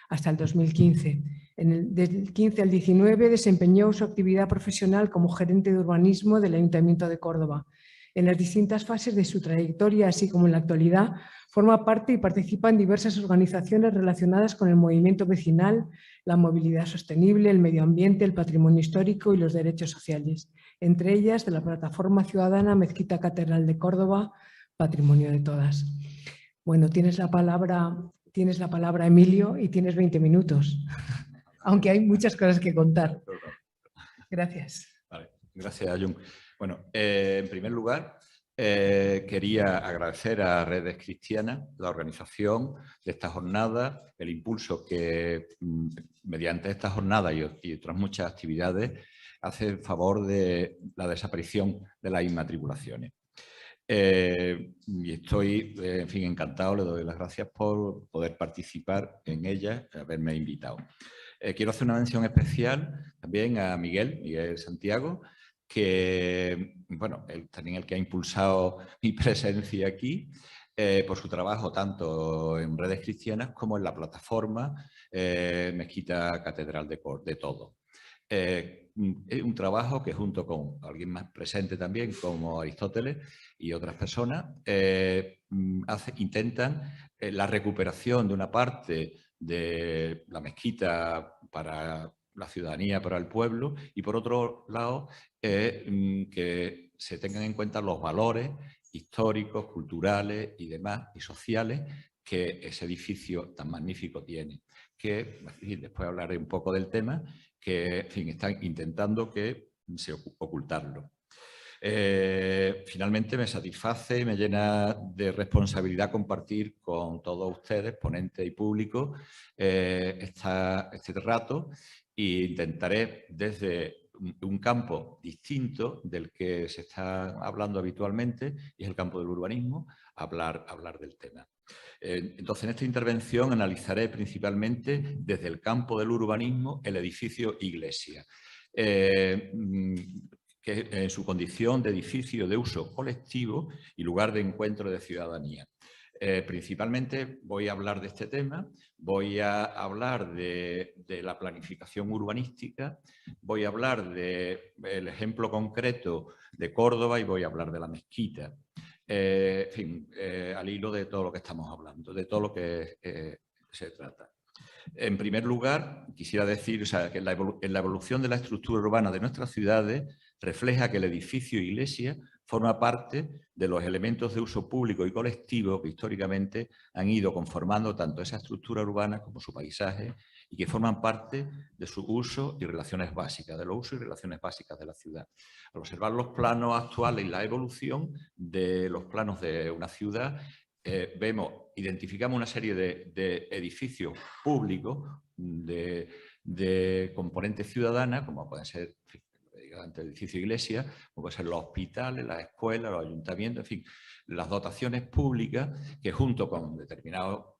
hasta el 2015. Del 15 al 19 desempeñó su actividad profesional como gerente de urbanismo del Ayuntamiento de Córdoba. En las distintas fases de su trayectoria, así como en la actualidad, forma parte y participa en diversas organizaciones relacionadas con el movimiento vecinal, la movilidad sostenible, el medio ambiente, el patrimonio histórico y los derechos sociales, entre ellas de la plataforma ciudadana Mezquita Catedral de Córdoba, Patrimonio de Todas. Bueno, tienes la palabra, Emilio, y tienes 20 minutos, aunque hay muchas cosas que contar. Gracias. Vale, gracias, Jun. Bueno, en primer lugar, quería agradecer a Redes Cristianas la organización de esta jornada, el impulso que mediante esta jornada y otras muchas actividades hace en favor de la desaparición de las inmatriculaciones. Y estoy, en fin, encantado, le doy las gracias por poder participar en ellas, haberme invitado. Quiero hacer una mención especial también a Miguel Santiago, que, bueno, él también el que ha impulsado mi presencia aquí, por su trabajo tanto en Redes Cristianas como en la plataforma Mezquita Catedral de Todo. Es un trabajo que, junto con alguien más presente también, como Aristóteles y otras personas, intentan la recuperación de una parte de la mezquita para la ciudadanía, para el pueblo, y por otro lado, que se tengan en cuenta los valores históricos, culturales y demás, y sociales, que ese edificio tan magnífico tiene. Que, después hablaré un poco del tema, que, en fin, están intentando ocultarlo. Finalmente me satisface y me llena de responsabilidad compartir con todos ustedes, ponentes y público, este rato, e intentaré desde un campo distinto del que se está hablando habitualmente, y es el campo del urbanismo, hablar del tema. Entonces, en esta intervención analizaré principalmente desde el campo del urbanismo el edificio iglesia, que en su condición de edificio de uso colectivo y lugar de encuentro de ciudadanía. Principalmente voy a hablar de este tema, voy a hablar de la planificación urbanística, voy a hablar del ejemplo concreto de Córdoba y voy a hablar de la mezquita. En fin, al hilo de todo lo que estamos hablando, de todo lo que se trata. En primer lugar, quisiera decir, o sea, que en la evolución de la estructura urbana de nuestras ciudades refleja que el edificio iglesia forma parte de los elementos de uso público y colectivo que históricamente han ido conformando tanto esa estructura urbana como su paisaje, y que forman parte de su uso y relaciones básicas, de los usos y relaciones básicas de la ciudad. Al observar los planos actuales y la evolución de los planos de una ciudad, identificamos una serie de edificios públicos de componente ciudadana, como pueden ser el edificio iglesia, como pueden ser los hospitales, las escuelas, los ayuntamientos, en fin, las dotaciones públicas que, junto con determinados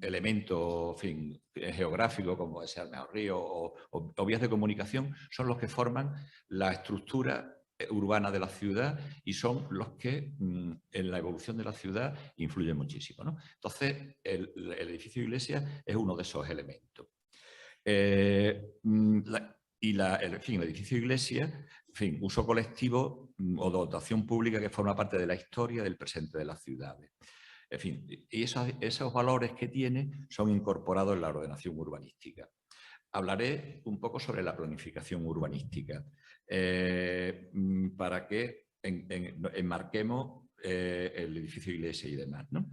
elementos, en fin, geográficos, como puede ser el mejor río o vías de comunicación, son los que forman la estructura urbana de la ciudad y son los que en la evolución de la ciudad influyen muchísimo, ¿no? Entonces, el edificio iglesia es uno de esos elementos. El edificio iglesia, en fin, uso colectivo o dotación pública que forma parte de la historia del presente de las ciudades. En fin, y esos valores que tiene son incorporados en la ordenación urbanística. Hablaré un poco sobre la planificación urbanística para que enmarquemos el edificio iglesia y demás, ¿no?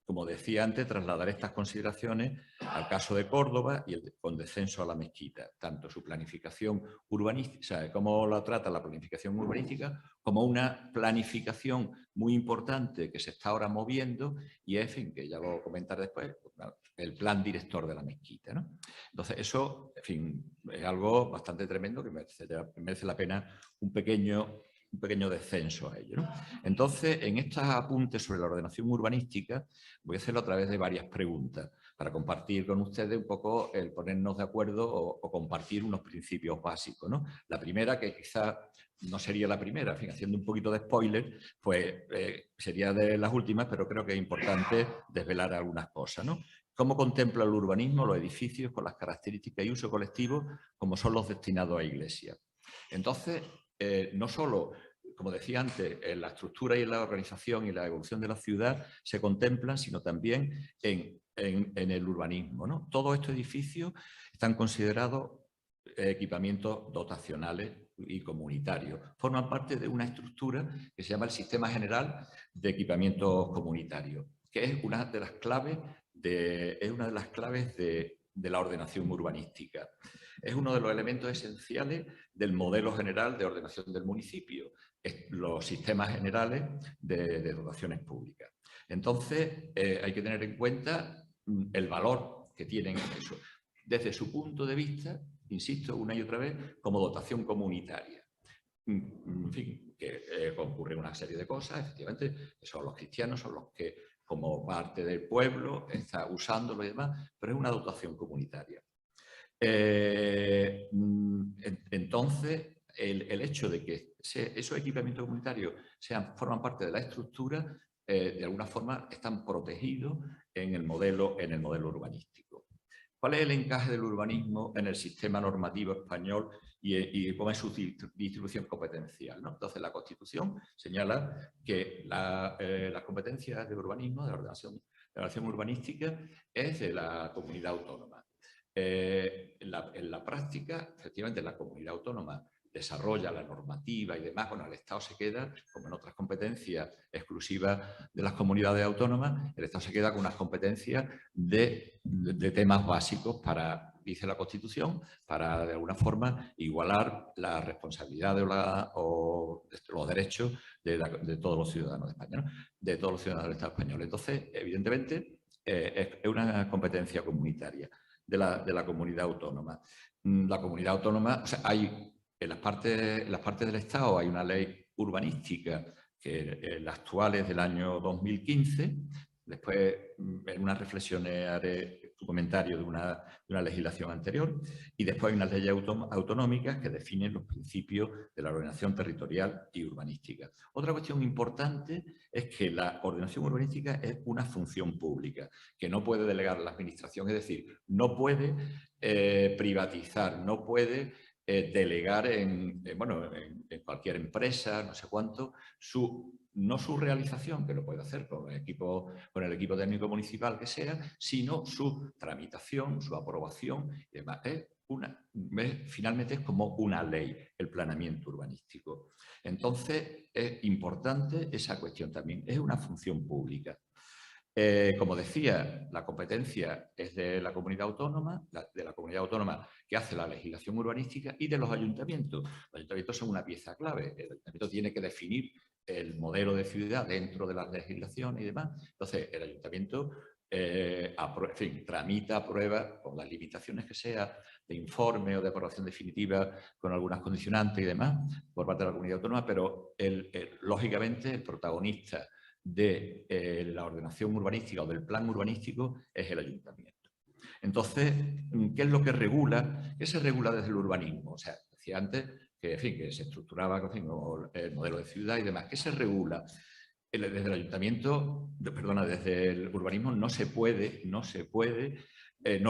Como decía antes, trasladaré estas consideraciones al caso de Córdoba y con descenso a la mezquita, tanto su planificación urbanística, o sea, cómo la trata la planificación urbanística, como una planificación muy importante que se está ahora moviendo, y es, en fin, que ya lo comentaré después, el plan director de la mezquita, ¿no? Entonces, eso, en fin, es algo bastante tremendo que merece la pena un pequeño descenso a ello, ¿no? Entonces, en estos apuntes sobre la ordenación urbanística, voy a hacerlo a través de varias preguntas para compartir con ustedes un poco el ponernos de acuerdo o compartir unos principios básicos, ¿no? La primera, que quizá no sería la primera, en fin, haciendo un poquito de spoiler, pues sería de las últimas, pero creo que es importante desvelar algunas cosas, ¿no? ¿Cómo contempla el urbanismo los edificios con las características y uso colectivo como son los destinados a iglesias? Entonces, no solo, como decía antes, en la estructura y en la organización y la evolución de la ciudad se contemplan, sino también en el urbanismo, ¿no? Todos estos edificios están considerados equipamientos dotacionales y comunitarios. Forman parte de una estructura que se llama el Sistema General de Equipamientos Comunitarios, que es una de las claves de la ordenación urbanística. Es uno de los elementos esenciales del modelo general de ordenación del municipio, los sistemas generales de dotaciones públicas. Entonces, hay que tener en cuenta el valor que tienen eso, desde su punto de vista, insisto una y otra vez, como dotación comunitaria. En fin, que concurre una serie de cosas, efectivamente, que son los cristianos, son los que como parte del pueblo está usándolo y demás, pero es una dotación comunitaria. Entonces, el hecho de que esos equipamientos comunitarios forman parte de la estructura, de alguna forma están protegidos en el modelo urbanístico. ¿Cuál es el encaje del urbanismo en el sistema normativo español y cómo es su distribución competencial, ¿no? Entonces, la Constitución señala que las competencias de urbanismo, de la ordenación urbanística, es de la comunidad autónoma. En la práctica, efectivamente, la comunidad autónoma desarrolla la normativa y demás, bueno, el Estado se queda, como en otras competencias exclusivas de las comunidades autónomas, el Estado se queda con unas competencias de temas básicos para dice la Constitución, para de alguna forma igualar la responsabilidad o los derechos de todos los ciudadanos de España, ¿no? De todos los ciudadanos del Estado español. Entonces, evidentemente, es una competencia comunitaria de la comunidad autónoma. La comunidad autónoma, o sea, hay en las partes del Estado hay una ley urbanística que la actual es del año 2015. Después, en unas reflexiones haré un comentario de una legislación anterior. Y después hay unas leyes autonómicas que definen los principios de la ordenación territorial y urbanística. Otra cuestión importante es que la ordenación urbanística es una función pública que no puede delegar la administración, es decir, no puede privatizar, no puede delegar en cualquier empresa, no sé cuánto, no su realización, que lo puede hacer con el equipo técnico municipal que sea, sino su tramitación, su aprobación y demás. Finalmente es como una ley, el planeamiento urbanístico. Entonces, es importante esa cuestión también. Es una función pública. Como decía, la competencia es de la comunidad autónoma, que hace la legislación urbanística, y de los ayuntamientos. Los ayuntamientos son una pieza clave. El ayuntamiento tiene que definir el modelo de ciudad dentro de las legislaciones y demás. Entonces, el ayuntamiento tramita, aprueba, con las limitaciones que sea, de informe o de aprobación definitiva, con algunas condicionantes y demás, por parte de la comunidad autónoma, pero lógicamente el protagonista de la ordenación urbanística o del plan urbanístico es el ayuntamiento. Entonces, ¿qué es lo que regula? ¿Qué se regula desde el urbanismo? O sea, decía antes que se estructuraba el modelo de ciudad y demás. ¿Qué se regula? Desde el ayuntamiento, desde el urbanismo no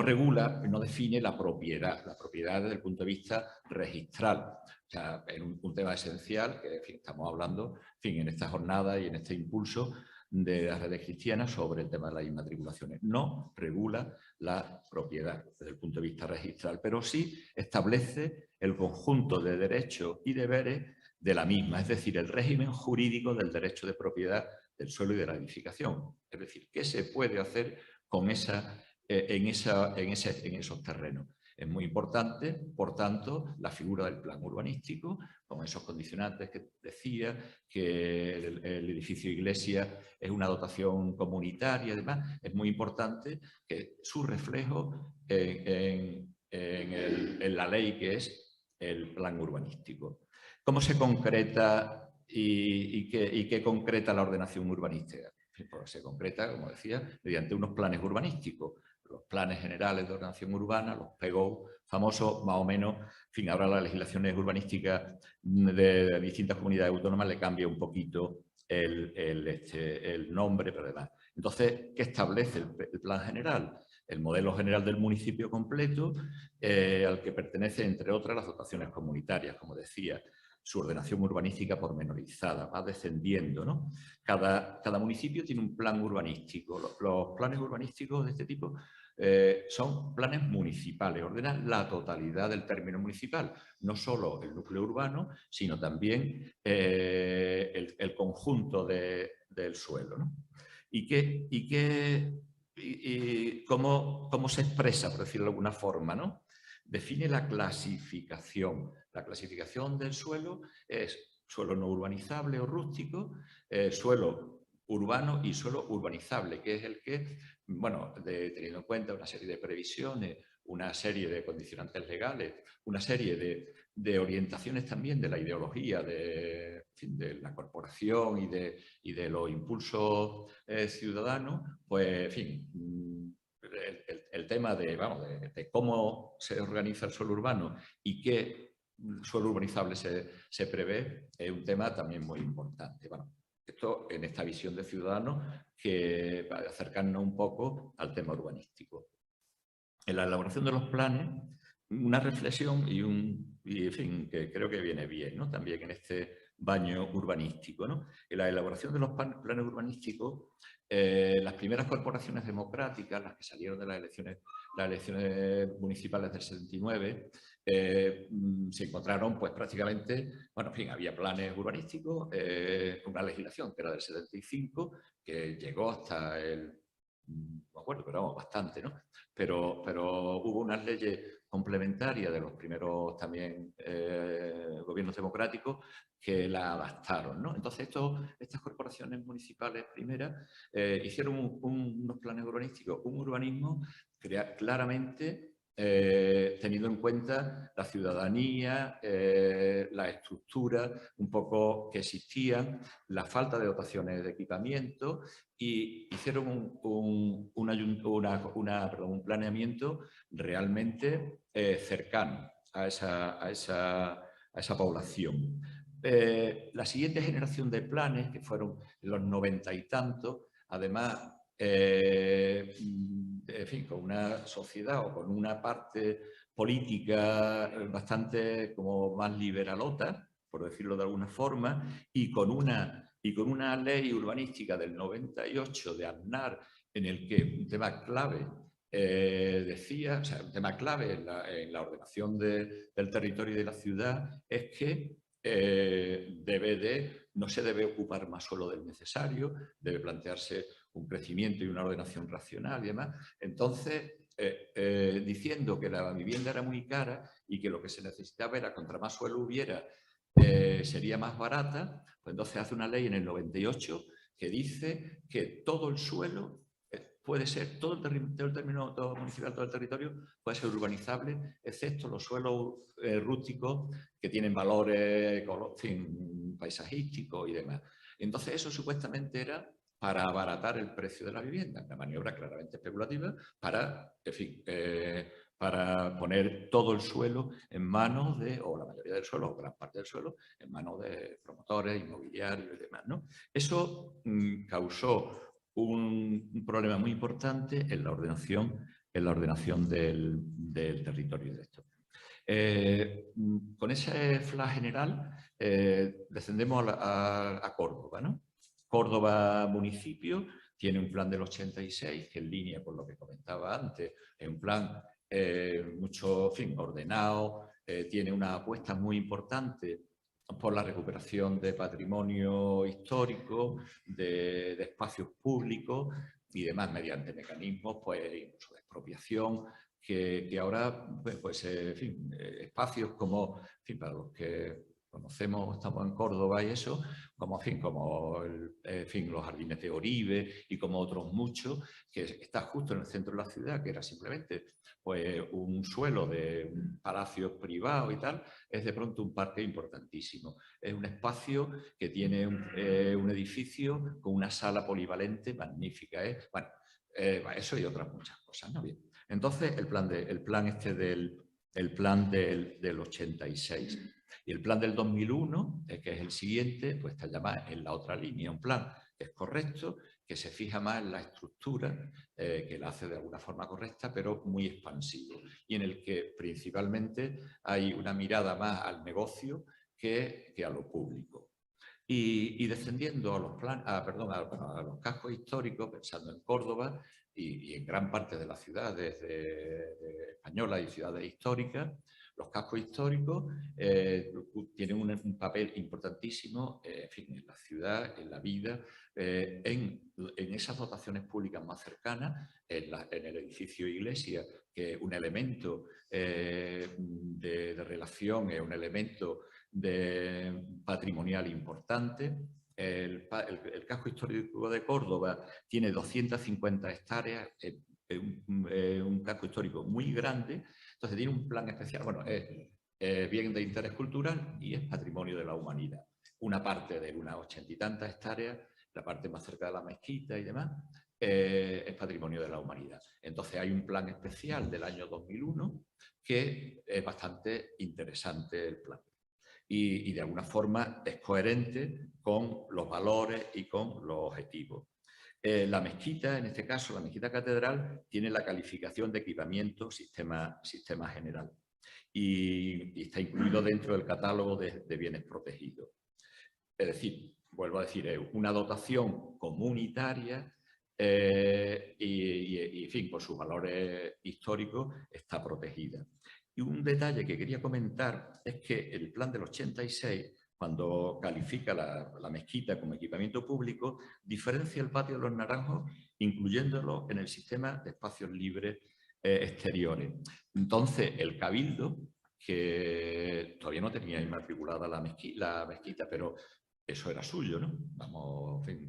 regula, no define la propiedad desde el punto de vista registral. O sea, es un tema esencial que estamos hablando en esta jornada y en este impulso de las redes cristianas sobre el tema de las inmatriculaciones. No regula la propiedad desde el punto de vista registral, pero sí establece el conjunto de derechos y deberes de la misma, es decir, el régimen jurídico del derecho de propiedad del suelo y de la edificación. Es decir, ¿qué se puede hacer con en esos terrenos? Es muy importante, por tanto, la figura del plan urbanístico, con esos condicionantes que decía, que el edificio iglesia es una dotación comunitaria, además, es muy importante que su reflejo en la ley que es el plan urbanístico. ¿Cómo se concreta y qué concreta la ordenación urbanística? Pues se concreta, como decía, mediante unos planes urbanísticos. Los planes generales de ordenación urbana, los PGO, famosos, más o menos. Ahora las legislaciones urbanísticas de distintas comunidades autónomas le cambia un poquito el nombre, pero demás. Entonces, ¿qué establece el plan general? El modelo general del municipio completo, al que pertenece, entre otras, las dotaciones comunitarias, como decía. Su ordenación urbanística pormenorizada, va descendiendo, ¿no? Cada municipio tiene un plan urbanístico. Los planes urbanísticos de este tipo son planes municipales, ordenan la totalidad del término municipal, no solo el núcleo urbano, sino también el conjunto del suelo, ¿no? ¿Cómo se expresa, por decirlo de alguna forma, ¿no? Define la clasificación. La clasificación del suelo es suelo no urbanizable o rústico, suelo urbano y suelo urbanizable, que es el que, teniendo en cuenta una serie de previsiones, una serie de condicionantes legales, una serie de orientaciones también de la ideología de la corporación y de los impulsos ciudadanos, pues, el tema de cómo se organiza el suelo urbano y qué suelo urbanizable se prevé es un tema también muy importante. Esto en esta visión de ciudadanos que para acercarnos un poco al tema urbanístico. En la elaboración de los planes, una reflexión que creo que viene bien, ¿no? También en este baño urbanístico, ¿no? En la elaboración de los planes urbanísticos, las primeras corporaciones democráticas, las que salieron de las elecciones municipales del 79, se encontraron pues prácticamente, había planes urbanísticos, una legislación que era del 75, que llegó hasta el no me acuerdo, pero vamos, bastante, ¿no? Pero hubo unas leyes complementarias de los primeros también gobiernos democráticos que la adaptaron, ¿no? Entonces estas corporaciones municipales primeras hicieron unos planes urbanísticos, un urbanismo claramente teniendo en cuenta la ciudadanía, la estructura un poco que existían, la falta de dotaciones de equipamiento, y hicieron un planeamiento realmente cercano a esa población. La siguiente generación de planes, que fueron los 90 y tantos, además, en fin, con una sociedad o con una parte política bastante como más liberalota, por decirlo de alguna forma, y con una ley urbanística del 98 de Aznar, en el que un tema clave decía, o sea, un tema clave en la ordenación del territorio y de la ciudad es que no se debe ocupar más suelo del necesario, debe plantearse un crecimiento y una ordenación racional y demás. Entonces, diciendo que la vivienda era muy cara y que lo que se necesitaba era, contra más suelo hubiera, sería más barata, pues entonces hace una ley en el 98 que dice que todo el suelo puede ser, todo el término municipal, todo el territorio puede ser urbanizable, excepto los suelos rústicos que tienen valores paisajísticos y demás. Entonces eso supuestamente era para abaratar el precio de la vivienda, una maniobra claramente especulativa para, en fin, para poner todo el suelo en manos o la mayoría del suelo, o gran parte del suelo, en manos de promotores, inmobiliarios y demás, ¿no? Eso causó un problema muy importante en la ordenación del territorio de esto. Con ese flash general descendemos a Córdoba, ¿no? Córdoba municipio tiene un plan del 86 que en línea con lo que comentaba antes, es un plan mucho, en fin, ordenado, tiene una apuesta muy importante por la recuperación de patrimonio histórico, de espacios públicos y demás mediante mecanismos, pues, incluso de expropiación, que ahora, pues, en fin, espacios como, en fin, para los que conocemos, estamos en Córdoba y eso, como, en fin, como los jardines de Oribe y como otros muchos, que está justo en el centro de la ciudad, que era simplemente pues, un suelo de palacios privados y tal, es de pronto un parque importantísimo. Es un espacio que tiene un edificio con una sala polivalente magnífica. Bueno, eso y otras muchas cosas, ¿no? Bien. Entonces, el plan del 86. Y el plan del 2001, que es el siguiente, pues está ya más en la otra línea. Un plan que es correcto, que se fija más en la estructura, que la hace de alguna forma correcta, pero muy expansivo. Y en el que principalmente hay una mirada más al negocio que a lo público. Y descendiendo a los cascos históricos, pensando en Córdoba y en gran parte de las ciudades españolas y ciudades históricas, los cascos históricos tienen un papel importantísimo en fin, en la ciudad, en la vida, en esas dotaciones públicas más cercanas, en el edificio iglesia, que es un elemento de relación, es un elemento patrimonial importante. El casco histórico de Córdoba tiene 250 hectáreas, un casco histórico muy grande, entonces tiene un plan especial, bueno, es bien de interés cultural y es patrimonio de la humanidad. Una parte de unas 80 y tantas hectáreas, la parte más cerca de la mezquita y demás, es patrimonio de la humanidad. Entonces hay un plan especial del año 2001 que es bastante interesante el plan. Y de alguna forma es coherente con los valores y con los objetivos. La mezquita, en este caso, la mezquita catedral, tiene la calificación de equipamiento sistema general y está incluido dentro del catálogo de bienes protegidos. Es decir, vuelvo a decir, es una dotación comunitaria y, en fin, por sus valores históricos está protegida. Y un detalle que quería comentar es que el plan del 86 cuando califica la mezquita como equipamiento público, diferencia el patio de los Naranjos, incluyéndolo en el sistema de espacios libres exteriores. Entonces, el Cabildo, que todavía no tenía inmatriculada la mezquita, pero eso era suyo, ¿no? Vamos, en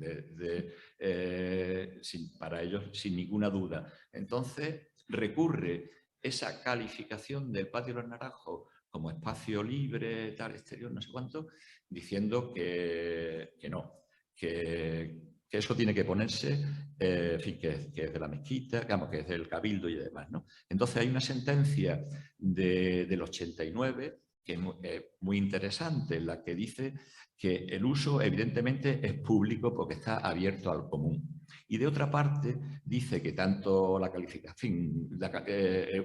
fin, para ellos sin ninguna duda. Entonces, recurre esa calificación del patio de los Naranjos como espacio libre, tal, exterior, no sé cuánto, diciendo que no, que eso tiene que ponerse, en fin, que es de la mezquita, digamos, que es del Cabildo y demás, ¿no? Entonces hay una sentencia del 89 que es muy interesante, en la que dice que el uso evidentemente es público porque está abierto al común. Y de otra parte dice que tanto la calificación,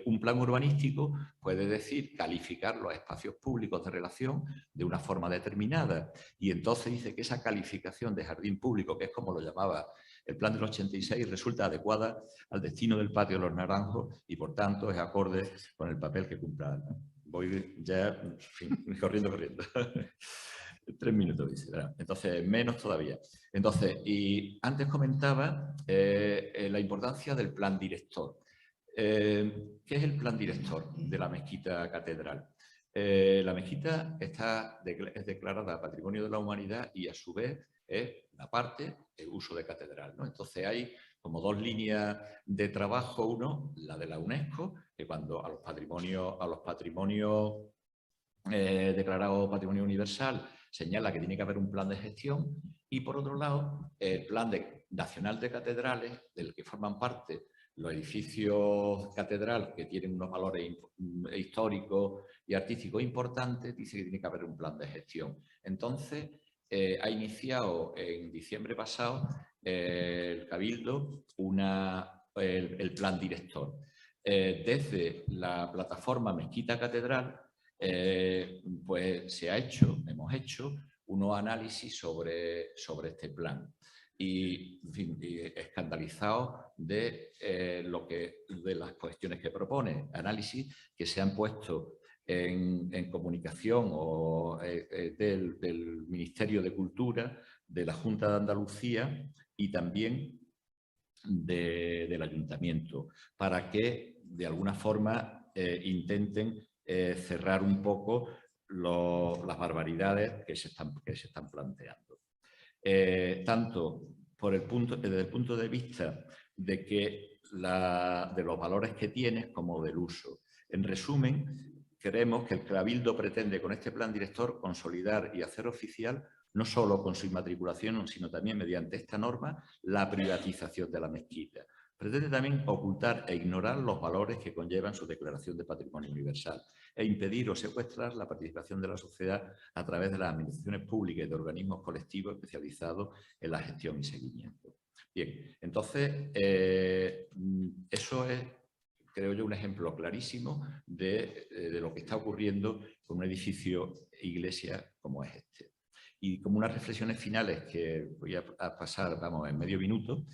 un plan urbanístico puede decir calificar los espacios públicos de relación de una forma determinada. Y entonces dice que esa calificación de jardín público, que es como lo llamaba el plan del 86, resulta adecuada al destino del patio de los Naranjos y por tanto es acorde con el papel que cumpla. Voy ya, en fin, corriendo. 3 minutos, dice. Entonces, menos todavía. Entonces, y antes comentaba la importancia del plan director. ¿Qué es el plan director de la mezquita catedral? La mezquita es declarada Patrimonio de la Humanidad y a su vez es la parte de uso de catedral, ¿no? Entonces hay como 2 líneas de trabajo. Uno, la de la UNESCO, que cuando a los patrimonios declarados Patrimonio Universal señala que tiene que haber un plan de gestión, y por otro lado el plan nacional de catedrales, del que forman parte los edificios catedral que tienen unos valores históricos y artísticos importantes, dice que tiene que haber un plan de gestión. Entonces ha iniciado en diciembre pasado el Cabildo el plan director. Desde la plataforma Mezquita Catedral pues hemos hecho unos análisis sobre este plan y, en fin, escandalizados de las cuestiones que propone, análisis que se han puesto en comunicación del Ministerio de Cultura, de la Junta de Andalucía y también del Ayuntamiento, para que de alguna forma intenten cerrar un poco las barbaridades que se están planteando. Tanto desde el punto de vista de los valores que tienes como del uso. En resumen, creemos que el Cabildo pretende con este plan director consolidar y hacer oficial, no solo con su inmatriculación, sino también mediante esta norma, la privatización de la mezquita. Pretende también ocultar e ignorar los valores que conllevan su declaración de Patrimonio Universal e impedir o secuestrar la participación de la sociedad a través de las administraciones públicas y de organismos colectivos especializados en la gestión y seguimiento. Bien, entonces, eso es, creo yo, un ejemplo clarísimo de lo que está ocurriendo con un edificio iglesia como es este. Y como unas reflexiones finales que voy a pasar, vamos, en medio minuto,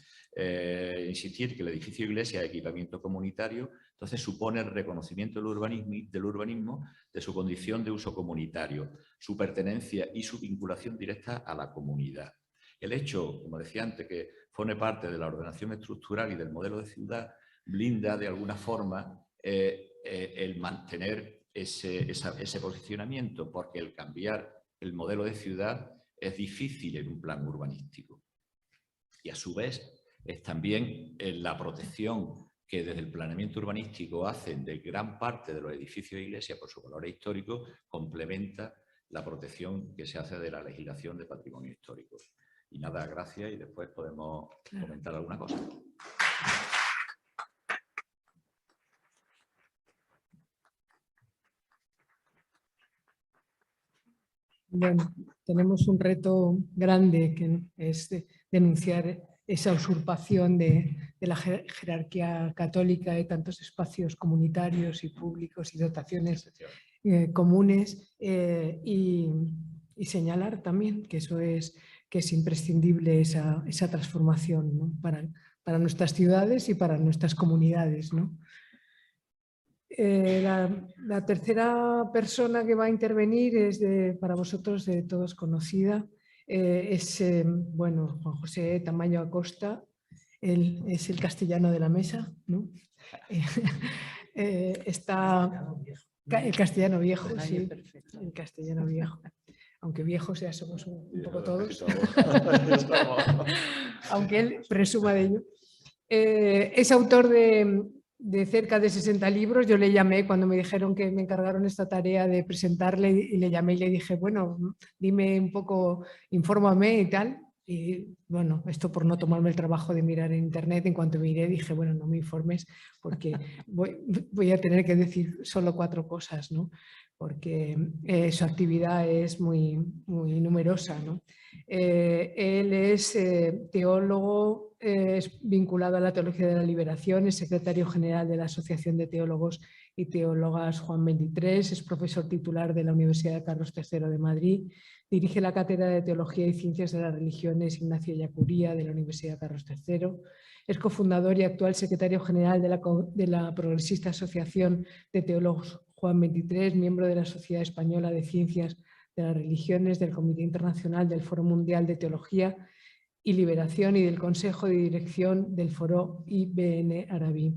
insistir que el edificio iglesia es equipamiento comunitario, entonces supone el reconocimiento del urbanismo de su condición de uso comunitario, su pertenencia y su vinculación directa a la comunidad. El hecho, como decía antes, que forme parte de la ordenación estructural y del modelo de ciudad, blinda de alguna forma el mantener ese posicionamiento, porque el cambiar el modelo de ciudad es difícil en un plan urbanístico. Y a su vez es también la protección que desde el planeamiento urbanístico hacen de gran parte de los edificios de iglesia por sus valores históricos, complementa la protección que se hace de la legislación de patrimonio histórico. Y nada, gracias, y después podemos comentar alguna cosa. Bueno, tenemos un reto grande que es denunciar esa usurpación de la jerarquía católica de tantos espacios comunitarios y públicos y dotaciones comunes y señalar también que eso es imprescindible esa transformación, ¿no? para nuestras ciudades y para nuestras comunidades, ¿no? La tercera persona que va a intervenir es para vosotros de todos conocida. Es bueno, Juan José Tamayo Acosta. Él es el castellano de la mesa, ¿no? Está el castellano viejo, sí, el castellano viejo. Aunque viejos ya somos un poco todos, aunque él presuma de ello. Es autor de cerca de 60 libros. Yo le llamé cuando me dijeron que me encargaron esta tarea de presentarle y le llamé y le dije, bueno, dime un poco, infórmame y tal. Y bueno, esto por no tomarme el trabajo de mirar en internet, en cuanto miré dije, bueno, no me informes porque voy a tener que decir solo 4 cosas, ¿no? Porque su actividad es muy numerosa, ¿no? Él es teólogo, es vinculado a la Teología de la Liberación, es secretario general de la Asociación de Teólogos y Teólogas Juan XXIII, es profesor titular de la Universidad Carlos III de Madrid, dirige la Cátedra de Teología y Ciencias de las Religiones Ignacio Ellacuría de la Universidad Carlos III, es cofundador y actual secretario general de la Progresista Asociación de Teólogos Juan XXIII, miembro de la Sociedad Española de Ciencias de las Religiones, del Comité Internacional del Foro Mundial de Teología y Liberación y del Consejo de Dirección del Foro IBN Arabí.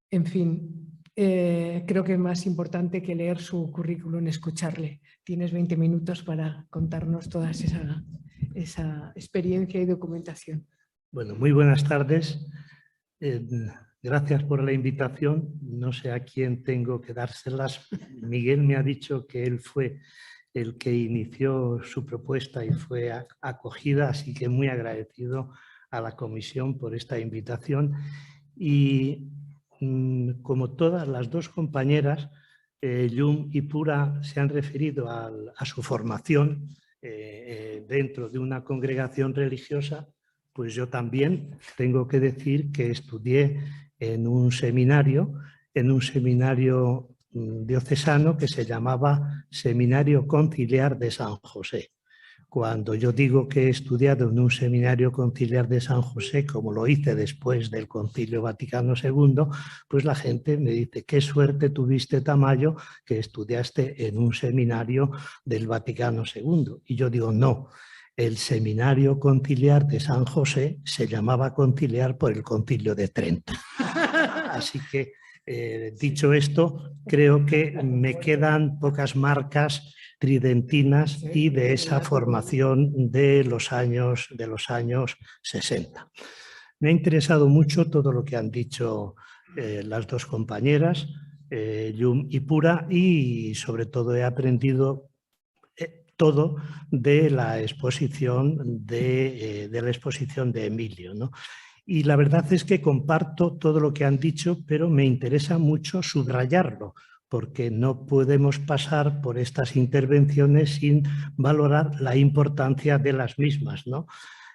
En fin, creo que es más importante que leer su currículum, escucharle. Tienes 20 minutos para contarnos toda esa experiencia y documentación. Bueno, muy buenas tardes. Gracias por la invitación. No sé a quién tengo que dárselas. Miguel me ha dicho que él fue el que inició su propuesta y fue acogida, así que muy agradecido a la comisión por esta invitación. Y como todas las dos compañeras, Llum y Pura se han referido a su formación dentro de una congregación religiosa, pues yo también tengo que decir que estudié en un seminario diocesano que se llamaba Seminario Conciliar de San José. Cuando yo digo que he estudiado en un seminario conciliar de San José, como lo hice después del Concilio Vaticano II, pues la gente me dice, qué suerte tuviste, Tamayo, que estudiaste en un seminario del Vaticano II. Y yo digo, no, el Seminario Conciliar de San José se llamaba conciliar por el Concilio de Trento. Así que, dicho esto, creo que me quedan pocas marcas tridentinas y de esa formación de los años 60. Me ha interesado mucho todo lo que han dicho las dos compañeras, Llum y Pura, y sobre todo he aprendido todo de la exposición de Emilio, ¿no? Y la verdad es que comparto todo lo que han dicho, pero me interesa mucho subrayarlo, porque no podemos pasar por estas intervenciones sin valorar la importancia de las mismas, ¿no?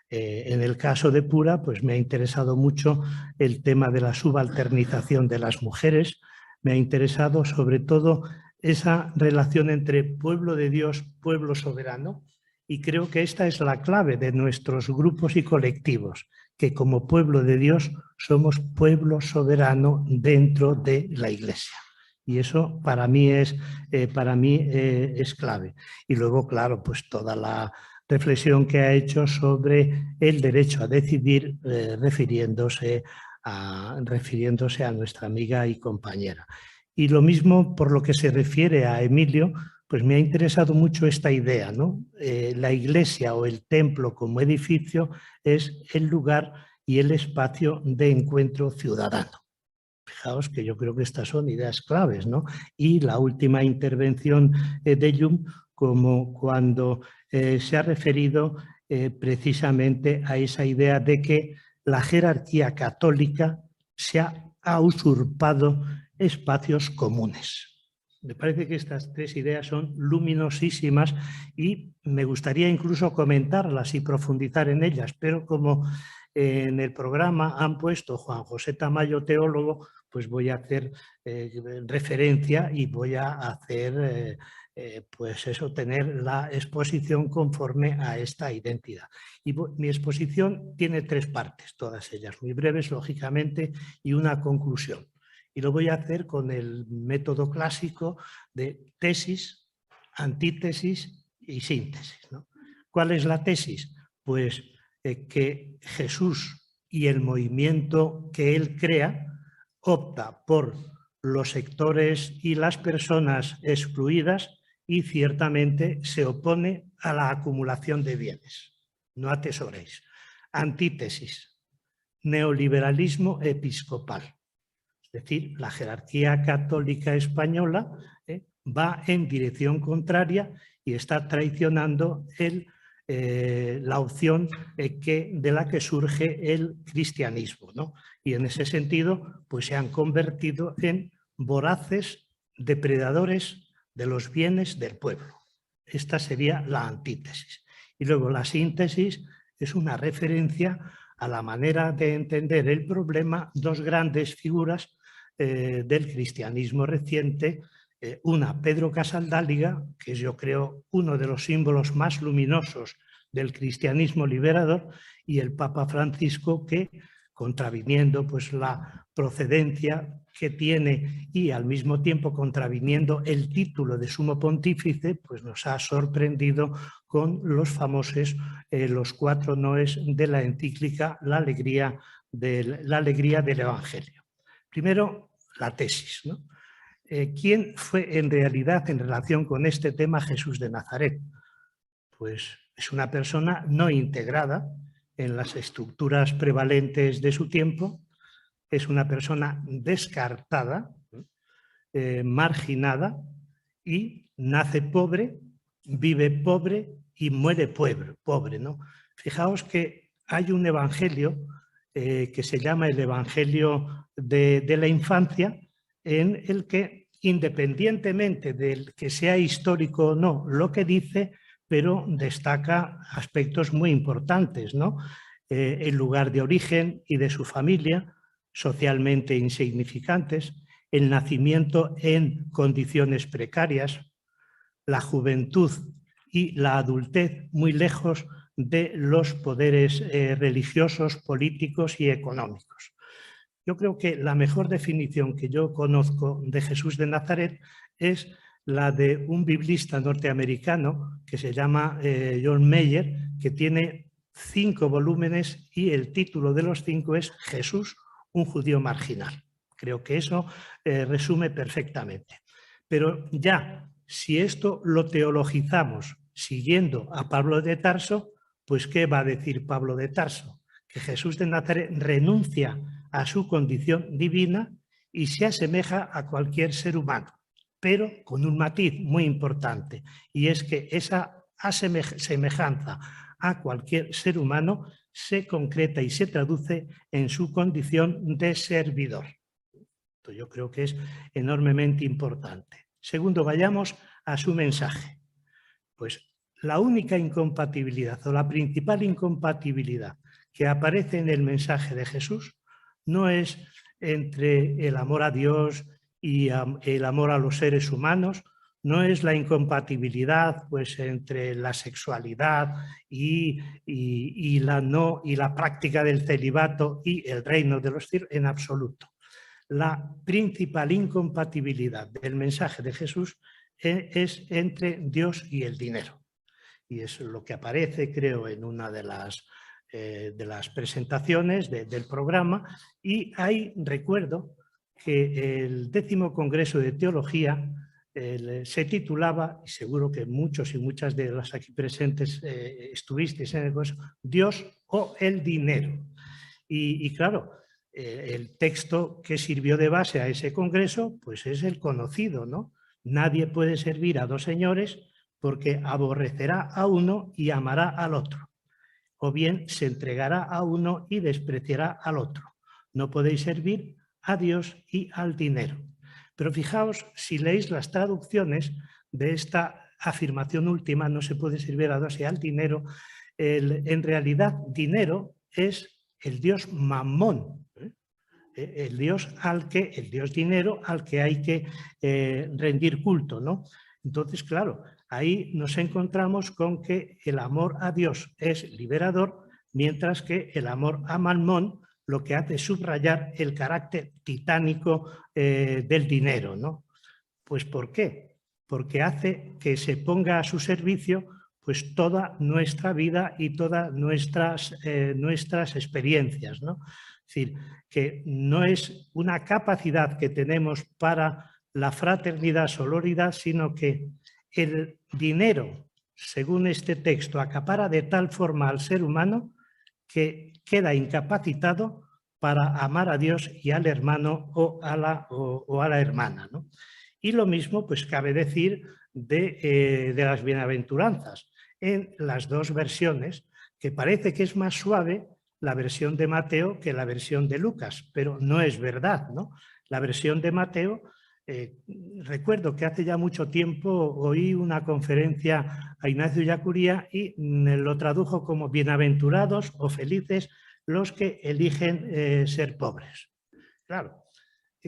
En el caso de Pura, pues me ha interesado mucho el tema de la subalternización de las mujeres, me ha interesado sobre todo esa relación entre pueblo de Dios, pueblo soberano, y creo que esta es la clave de nuestros grupos y colectivos, que como pueblo de Dios somos pueblo soberano dentro de la Iglesia. Y eso para mí es clave. Y luego, claro, pues toda la reflexión que ha hecho sobre el derecho a decidir, refiriéndose a nuestra amiga y compañera. Y lo mismo por lo que se refiere a Emilio, pues me ha interesado mucho esta idea, ¿no? La iglesia o el templo como edificio es el lugar y el espacio de encuentro ciudadano. Fijaos que yo creo que estas son ideas claves, ¿no? Y la última intervención de Llum, como cuando se ha referido precisamente a esa idea de que la jerarquía católica se ha usurpado espacios comunes. Me parece que estas tres ideas son luminosísimas y me gustaría incluso comentarlas y profundizar en ellas, pero como en el programa han puesto Juan José Tamayo, teólogo, pues voy a hacer referencia y voy a hacer, pues eso, tener la exposición conforme a esta identidad. Y mi exposición tiene 3 partes, todas ellas muy breves, lógicamente, y una conclusión. y lo voy a hacer con el método clásico de tesis, antítesis y síntesis, ¿no? ¿Cuál es la tesis? Pues que Jesús y el movimiento que él crea opta por los sectores y las personas excluidas y ciertamente se opone a la acumulación de bienes. No atesoréis. Antítesis, neoliberalismo episcopal. Es decir, la jerarquía católica española va en dirección contraria y está traicionando la opción de la que surge el cristianismo, ¿no? Y en ese sentido, pues se han convertido en voraces depredadores de los bienes del pueblo. Esta sería la antítesis. Y luego la síntesis es una referencia a la manera de entender el problema, dos grandes figuras del cristianismo reciente, una Pedro Casaldáliga, que es yo creo uno de los símbolos más luminosos del cristianismo liberador, y el Papa Francisco, que contraviniendo pues la procedencia que tiene y al mismo tiempo contraviniendo el título de sumo pontífice, pues nos ha sorprendido con los famosos los 4 noes de la encíclica La alegría del Evangelio. Primero, la tesis, ¿no? ¿Quién fue en realidad en relación con este tema Jesús de Nazaret? Pues es una persona no integrada en las estructuras prevalentes de su tiempo, es una persona descartada, marginada, y nace pobre, vive pobre y muere pobre, ¿no? Fijaos que hay un evangelio que se llama el Evangelio de la Infancia, en el que, independientemente del que sea histórico o no lo que dice, pero destaca aspectos muy importantes, ¿no? El lugar de origen y de su familia, socialmente insignificantes, el nacimiento en condiciones precarias, la juventud y la adultez muy lejos de los poderes religiosos, políticos y económicos. Yo creo que la mejor definición que yo conozco de Jesús de Nazaret es la de un biblista norteamericano que se llama John Mayer, que tiene 5 volúmenes y el título de los 5 es Jesús, un judío marginal. Creo que eso resume perfectamente. Pero ya, si esto lo teologizamos siguiendo a Pablo de Tarso, pues ¿qué va a decir Pablo de Tarso? Que Jesús de Nazaret renuncia a su condición divina y se asemeja a cualquier ser humano, pero con un matiz muy importante, y es que esa semejanza a cualquier ser humano se concreta y se traduce en su condición de servidor. Esto yo creo que es enormemente importante. Segundo, vayamos a su mensaje. Pues la única incompatibilidad o la principal incompatibilidad que aparece en el mensaje de Jesús no es entre el amor a Dios y el amor a los seres humanos, no es la incompatibilidad pues, entre la sexualidad y la práctica del celibato y el reino de los cielos, en absoluto. La principal incompatibilidad del mensaje de Jesús es entre Dios y el dinero. Y es lo que aparece, creo, en una de las presentaciones del programa. Y ahí recuerdo que el 10º Congreso de Teología se titulaba, y seguro que muchos y muchas de las aquí presentes estuvisteis en el Congreso, Dios o el dinero. Y claro, el texto que sirvió de base a ese congreso pues es el conocido, ¿no? Nadie puede servir a 2 señores porque aborrecerá a uno y amará al otro, o bien se entregará a uno y despreciará al otro. No podéis servir a Dios y al dinero. Pero fijaos, si leéis las traducciones de esta afirmación última, no se puede servir a Dios y al dinero, en realidad dinero es el dios Mamón, el dios dinero al que hay que rendir culto, ¿no? Entonces, claro, ahí nos encontramos con que el amor a Dios es liberador, mientras que el amor a Mamón lo que hace es subrayar el carácter titánico del dinero, ¿no? Pues ¿por qué? Porque hace que se ponga a su servicio pues toda nuestra vida y todas nuestras experiencias, ¿no? Es decir, que no es una capacidad que tenemos para la fraternidad, sororidad, sino que el dinero, según este texto, acapara de tal forma al ser humano que queda incapacitado para amar a Dios y al hermano o a la hermana, ¿no? Y lo mismo pues cabe decir de las bienaventuranzas. En las dos versiones, que parece que es más suave la versión de Mateo que la versión de Lucas, pero no es verdad, ¿no? La versión de Mateo, recuerdo que hace ya mucho tiempo oí una conferencia a Ignacio Ellacuría y lo tradujo como bienaventurados o felices los que eligen ser pobres. Claro,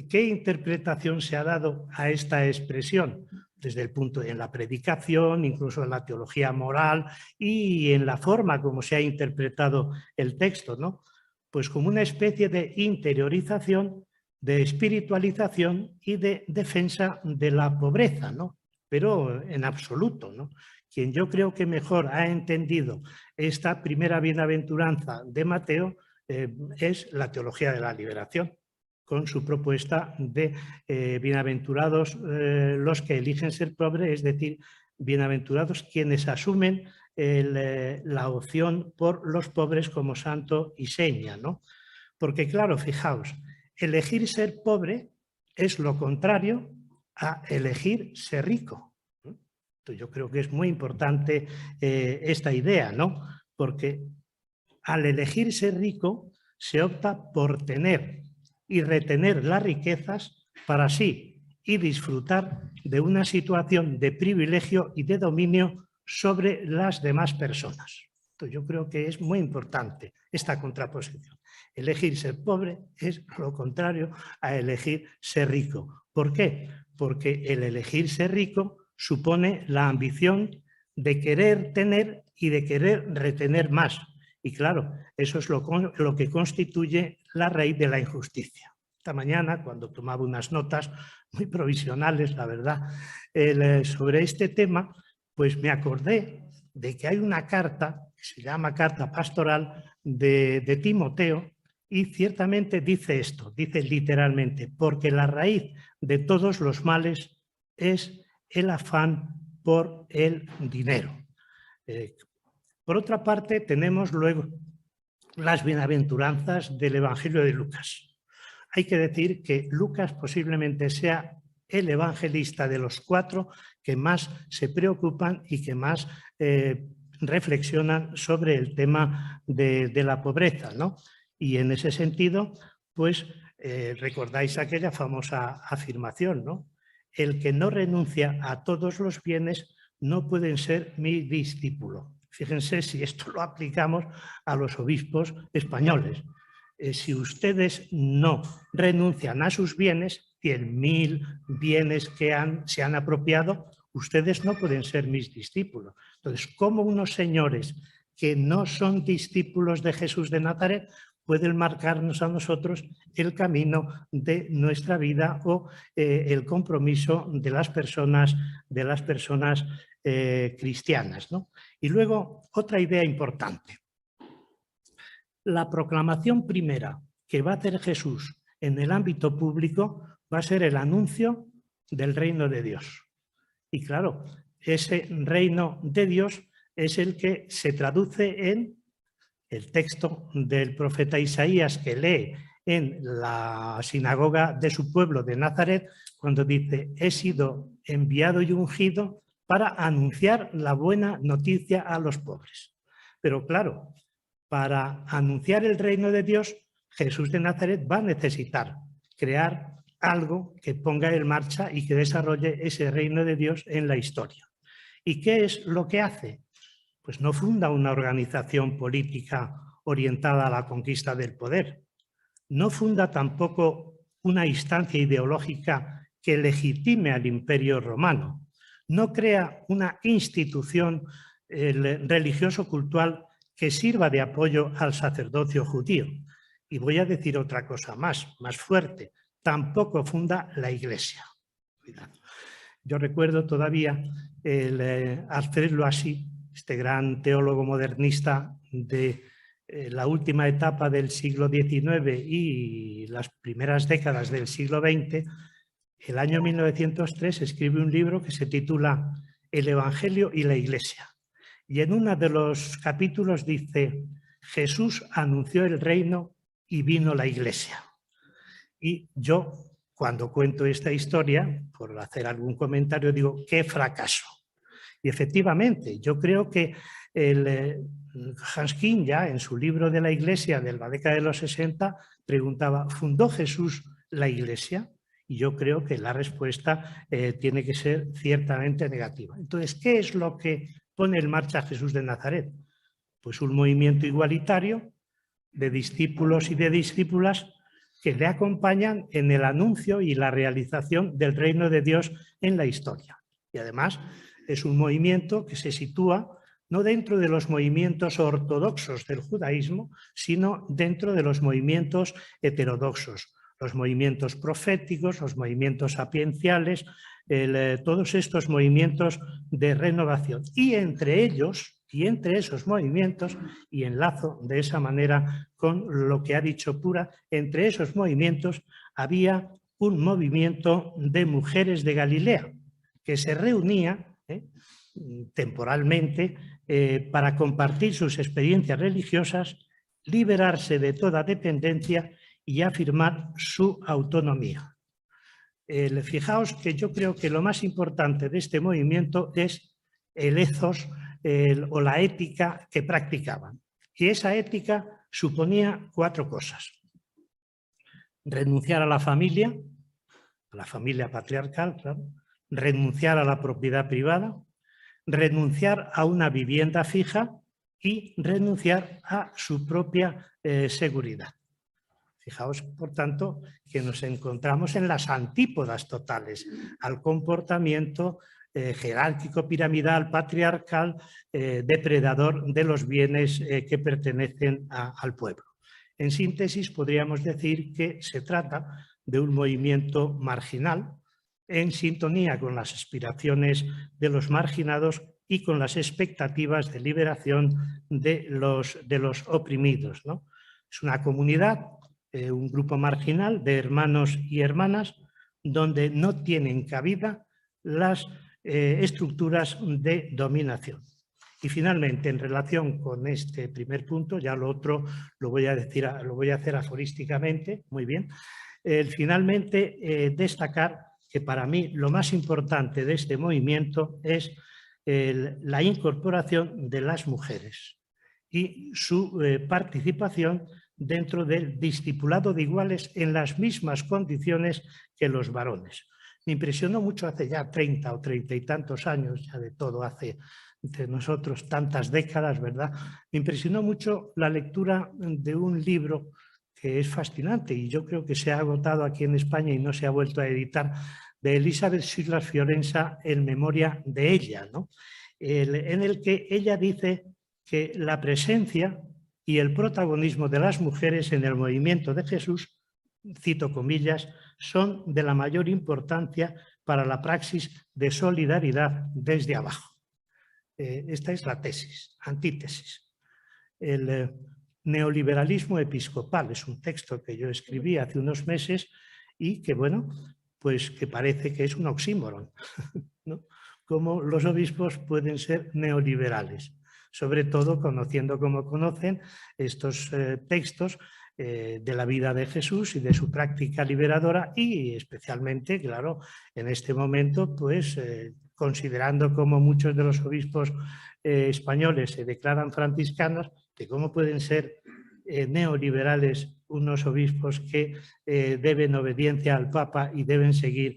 ¿qué interpretación se ha dado a esta expresión? Desde el punto en la predicación, incluso en la teología moral y en la forma como se ha interpretado el texto, ¿no? Pues como una especie de interiorización, de espiritualización y de defensa de la pobreza, ¿no? Pero en absoluto, ¿no? Quien yo creo que mejor ha entendido esta primera bienaventuranza de Mateo es la teología de la liberación, con su propuesta de bienaventurados los que eligen ser pobres, es decir, bienaventurados quienes asumen la opción por los pobres como santo y seña, ¿no? Porque claro, fijaos, elegir ser pobre es lo contrario a elegir ser rico. Entonces, yo creo que es muy importante esta idea, ¿no? Porque al elegir ser rico se opta por tener y retener las riquezas para sí y disfrutar de una situación de privilegio y de dominio sobre las demás personas. Entonces, yo creo que es muy importante esta contraposición. Elegir ser pobre es lo contrario a elegir ser rico. ¿Por qué? Porque el elegir ser rico supone la ambición de querer tener y de querer retener más. Y claro, eso es lo que constituye la raíz de la injusticia. Esta mañana, cuando tomaba unas notas muy provisionales, la verdad, sobre este tema, pues me acordé de que hay una carta, que se llama Carta Pastoral de Timoteo, y ciertamente dice esto, dice literalmente, porque la raíz de todos los males es el afán por el dinero. Por otra parte, tenemos luego las bienaventuranzas del Evangelio de Lucas. Hay que decir que Lucas posiblemente sea el evangelista de los cuatro que más se preocupan y que más reflexionan sobre el tema de la pobreza, ¿no? Y en ese sentido, pues recordáis aquella famosa afirmación, ¿no? El que no renuncia a todos los bienes no puede ser mi discípulo. Fíjense si esto lo aplicamos a los obispos españoles. Si ustedes no renuncian a sus bienes, 100.000 bienes que se han apropiado, ustedes no pueden ser mis discípulos. Entonces, ¿cómo unos señores que no son discípulos de Jesús de Nazaret pueden marcarnos a nosotros el camino de nuestra vida o el compromiso de las personas cristianas, ¿no? Y luego, otra idea importante. La proclamación primera que va a hacer Jesús en el ámbito público va a ser el anuncio del reino de Dios. Y claro, ese reino de Dios es el que se traduce en el texto del profeta Isaías que lee en la sinagoga de su pueblo de Nazaret, cuando dice, he sido enviado y ungido para anunciar la buena noticia a los pobres. Pero claro, para anunciar el reino de Dios, Jesús de Nazaret va a necesitar crear algo que ponga en marcha y que desarrolle ese reino de Dios en la historia. ¿Y qué es lo que hace? Pues no funda una organización política orientada a la conquista del poder. No funda tampoco una instancia ideológica que legitime al Imperio Romano. No crea una institución religioso-cultural que sirva de apoyo al sacerdocio judío. Y voy a decir otra cosa más fuerte. Tampoco funda la Iglesia. Cuidado. Yo recuerdo todavía Alfred Loisy, este gran teólogo modernista de la última etapa del siglo XIX y las primeras décadas del siglo XX, el año 1903 escribe un libro que se titula El Evangelio y la Iglesia. Y en uno de los capítulos dice: Jesús anunció el reino y vino la Iglesia. Y yo, cuando cuento esta historia, por hacer algún comentario, digo, ¡qué fracaso! Y efectivamente, yo creo que Hans Küng, ya en su libro de la Iglesia de la década de los 60, preguntaba, ¿fundó Jesús la Iglesia? Y yo creo que la respuesta tiene que ser ciertamente negativa. Entonces, ¿qué es lo que pone en marcha Jesús de Nazaret? Pues un movimiento igualitario de discípulos y de discípulas que le acompañan en el anuncio y la realización del reino de Dios en la historia. Y además es un movimiento que se sitúa no dentro de los movimientos ortodoxos del judaísmo, sino dentro de los movimientos heterodoxos, los movimientos proféticos, los movimientos sapienciales, todos estos movimientos de renovación. Y entre ellos, y entre esos movimientos, y enlazo de esa manera con lo que ha dicho Pura, entre esos movimientos había un movimiento de mujeres de Galilea que se reunía temporalmente para compartir sus experiencias religiosas, liberarse de toda dependencia y afirmar su autonomía. Fijaos que yo creo que lo más importante de este movimiento es el ethos o la ética que practicaban. Y esa ética suponía 4 cosas. Renunciar a la familia patriarcal, claro, renunciar a la propiedad privada, renunciar a una vivienda fija y renunciar a su propia seguridad. Fijaos, por tanto, que nos encontramos en las antípodas totales al comportamiento jerárquico, piramidal, patriarcal, depredador de los bienes que pertenecen al pueblo. En síntesis, podríamos decir que se trata de un movimiento marginal en sintonía con las aspiraciones de los marginados y con las expectativas de liberación de los oprimidos, ¿no? Es una comunidad, un grupo marginal de hermanos y hermanas donde no tienen cabida las estructuras de dominación. Y finalmente, en relación con este primer punto, ya lo otro lo voy a hacer aforísticamente, muy bien. Finalmente, destacar que para mí lo más importante de este movimiento es la incorporación de las mujeres y su participación dentro del discipulado de iguales en las mismas condiciones que los varones. Me impresionó mucho hace ya 30 o 30 y tantos años, ya de todo hace entre nosotros tantas décadas, ¿verdad? Me impresionó mucho la lectura de un libro que es fascinante y yo creo que se ha agotado aquí en España y no se ha vuelto a editar, de Elizabeth Schiller Fiorenza en memoria de ella, ¿no? En el que ella dice que la presencia y el protagonismo de las mujeres en el movimiento de Jesús, cito comillas, son de la mayor importancia para la praxis de solidaridad desde abajo. Esta es la tesis, antítesis. El neoliberalismo episcopal es un texto que yo escribí hace unos meses y que, bueno, pues que parece que es un oxímoron, ¿no? Cómo los obispos pueden ser neoliberales, sobre todo conociendo como conocen estos textos de la vida de Jesús y de su práctica liberadora y especialmente, claro, en este momento, pues considerando como muchos de los obispos españoles se declaran franciscanos, que cómo pueden ser neoliberales unos obispos que deben obediencia al Papa y deben seguir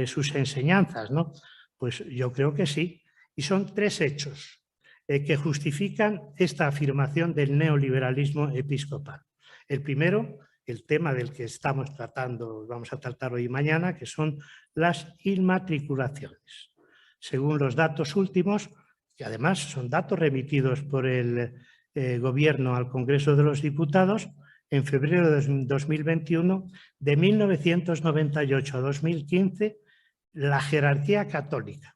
sus enseñanzas, ¿no? Pues yo creo que sí. Y son 3 hechos que justifican esta afirmación del neoliberalismo episcopal. El primero, el tema del que estamos tratando, vamos a tratar hoy y mañana, que son las inmatriculaciones. Según los datos últimos, que además son datos remitidos por el Gobierno al Congreso de los Diputados, en febrero de 2021, de 1998 a 2015, la jerarquía católica.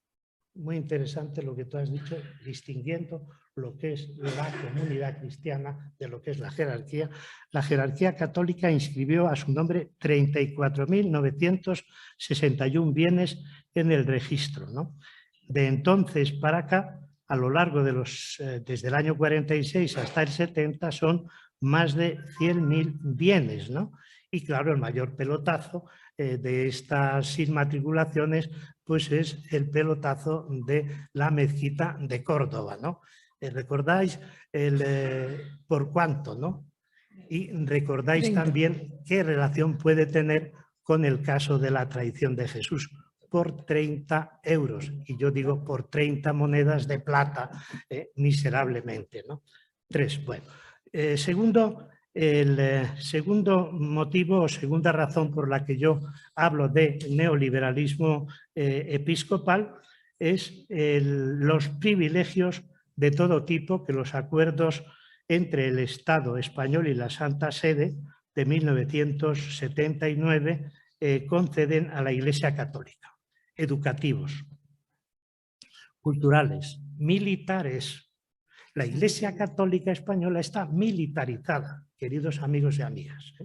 Muy interesante lo que tú has dicho, distinguiendo lo que es la comunidad cristiana de lo que es la jerarquía. La jerarquía católica inscribió a su nombre 34.961 bienes en el registro, ¿no? De entonces para acá, a lo largo de desde el año 46 hasta el 70, son más de 100.000 bienes, ¿no? Y claro, el mayor pelotazo de estas inmatriculaciones pues es el pelotazo de la mezquita de Córdoba, ¿no? ¿Recordáis por cuánto, no? Y recordáis 30. también qué relación puede tener con el caso de la traición de Jesús. Por 30 euros. Y yo digo por 30 monedas de plata, miserablemente, ¿no? 3. Bueno. Segundo, el segundo motivo o segunda razón por la que yo hablo de neoliberalismo episcopal es los privilegios de todo tipo que los acuerdos entre el Estado español y la Santa Sede de 1979 conceden a la Iglesia Católica. Educativos, culturales, militares. La Iglesia Católica Española está militarizada, queridos amigos y amigas.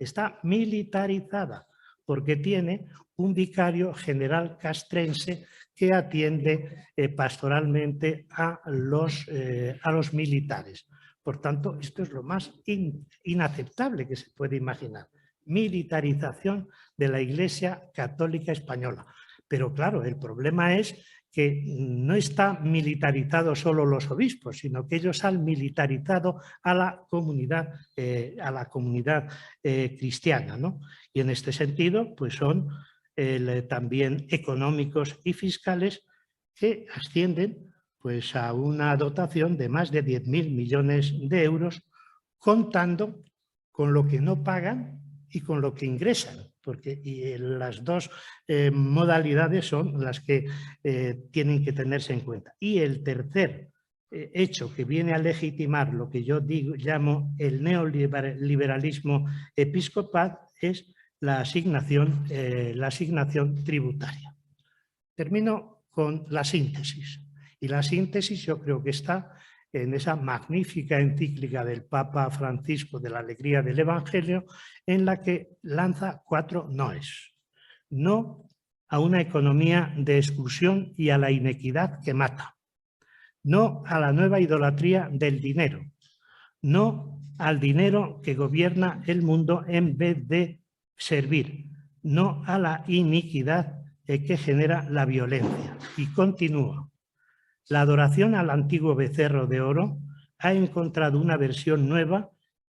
Está militarizada porque tiene un vicario general castrense que atiende pastoralmente a los militares. Por tanto, esto es lo más inaceptable que se puede imaginar. Militarización de la Iglesia Católica Española. Pero claro, el problema es que no está militarizado solo los obispos, sino que ellos han militarizado a la comunidad cristiana, ¿no? Y en este sentido, pues son también económicos y fiscales que ascienden pues, a una dotación de más de 10.000 millones de euros, contando con lo que no pagan y con lo que ingresan, porque las dos modalidades son las que tienen que tenerse en cuenta. Y el tercer hecho que viene a legitimar lo que yo llamo el neoliberalismo episcopal es la asignación tributaria. Termino con la síntesis. Y la síntesis yo creo que está en esa magnífica encíclica del Papa Francisco de la Alegría del Evangelio, en la que lanza 4 noes. No a una economía de exclusión y a la inequidad que mata. No a la nueva idolatría del dinero. No al dinero que gobierna el mundo en vez de servir. No a la iniquidad que genera la violencia. Y continúa. La adoración al antiguo becerro de oro ha encontrado una versión nueva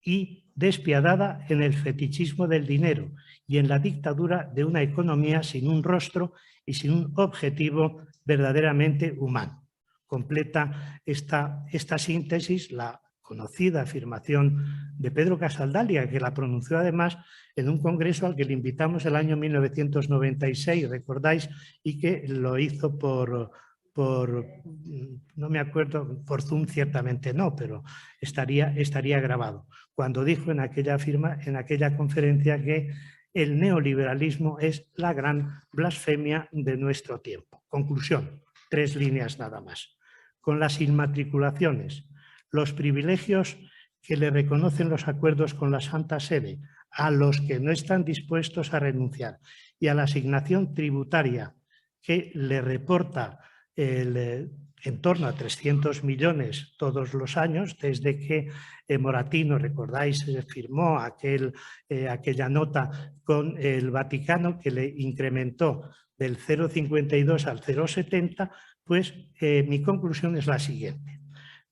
y despiadada en el fetichismo del dinero y en la dictadura de una economía sin un rostro y sin un objetivo verdaderamente humano. Completa esta síntesis la conocida afirmación de Pedro Casaldalia, que la pronunció además en un congreso al que le invitamos el año 1996, recordáis, y que lo hizo no me acuerdo, por Zoom ciertamente no, pero estaría grabado, cuando dijo en aquella conferencia que el neoliberalismo es la gran blasfemia de nuestro tiempo. Conclusión, 3 líneas nada más. Con las inmatriculaciones, los privilegios que le reconocen los acuerdos con la Santa Sede a los que no están dispuestos a renunciar y a la asignación tributaria que le reporta en torno a 300 millones todos los años, desde que Moratino, recordáis, firmó aquella nota con el Vaticano que le incrementó del 0,52 al 0,70, pues mi conclusión es la siguiente.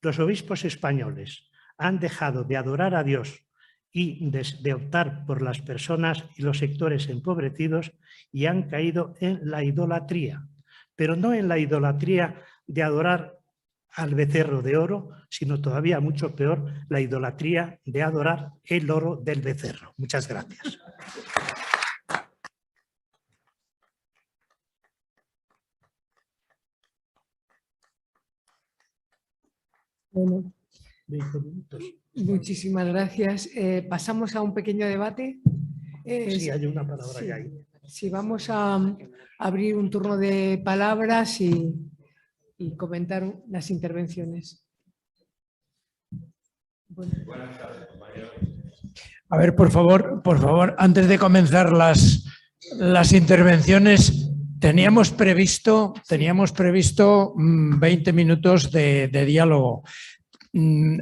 Los obispos españoles han dejado de adorar a Dios y de optar por las personas y los sectores empobrecidos y han caído en la idolatría. Pero no en la idolatría de adorar al becerro de oro, sino todavía mucho peor, la idolatría de adorar el oro del becerro. Muchas gracias. Bueno, 20 minutos. Muchísimas gracias. Pasamos a un pequeño debate. Sí, hay una palabra sí. ya ahí. Sí, vamos a abrir un turno de palabras y comentar las intervenciones. Bueno. A ver, por favor, antes de comenzar las intervenciones, teníamos previsto 20 minutos de diálogo.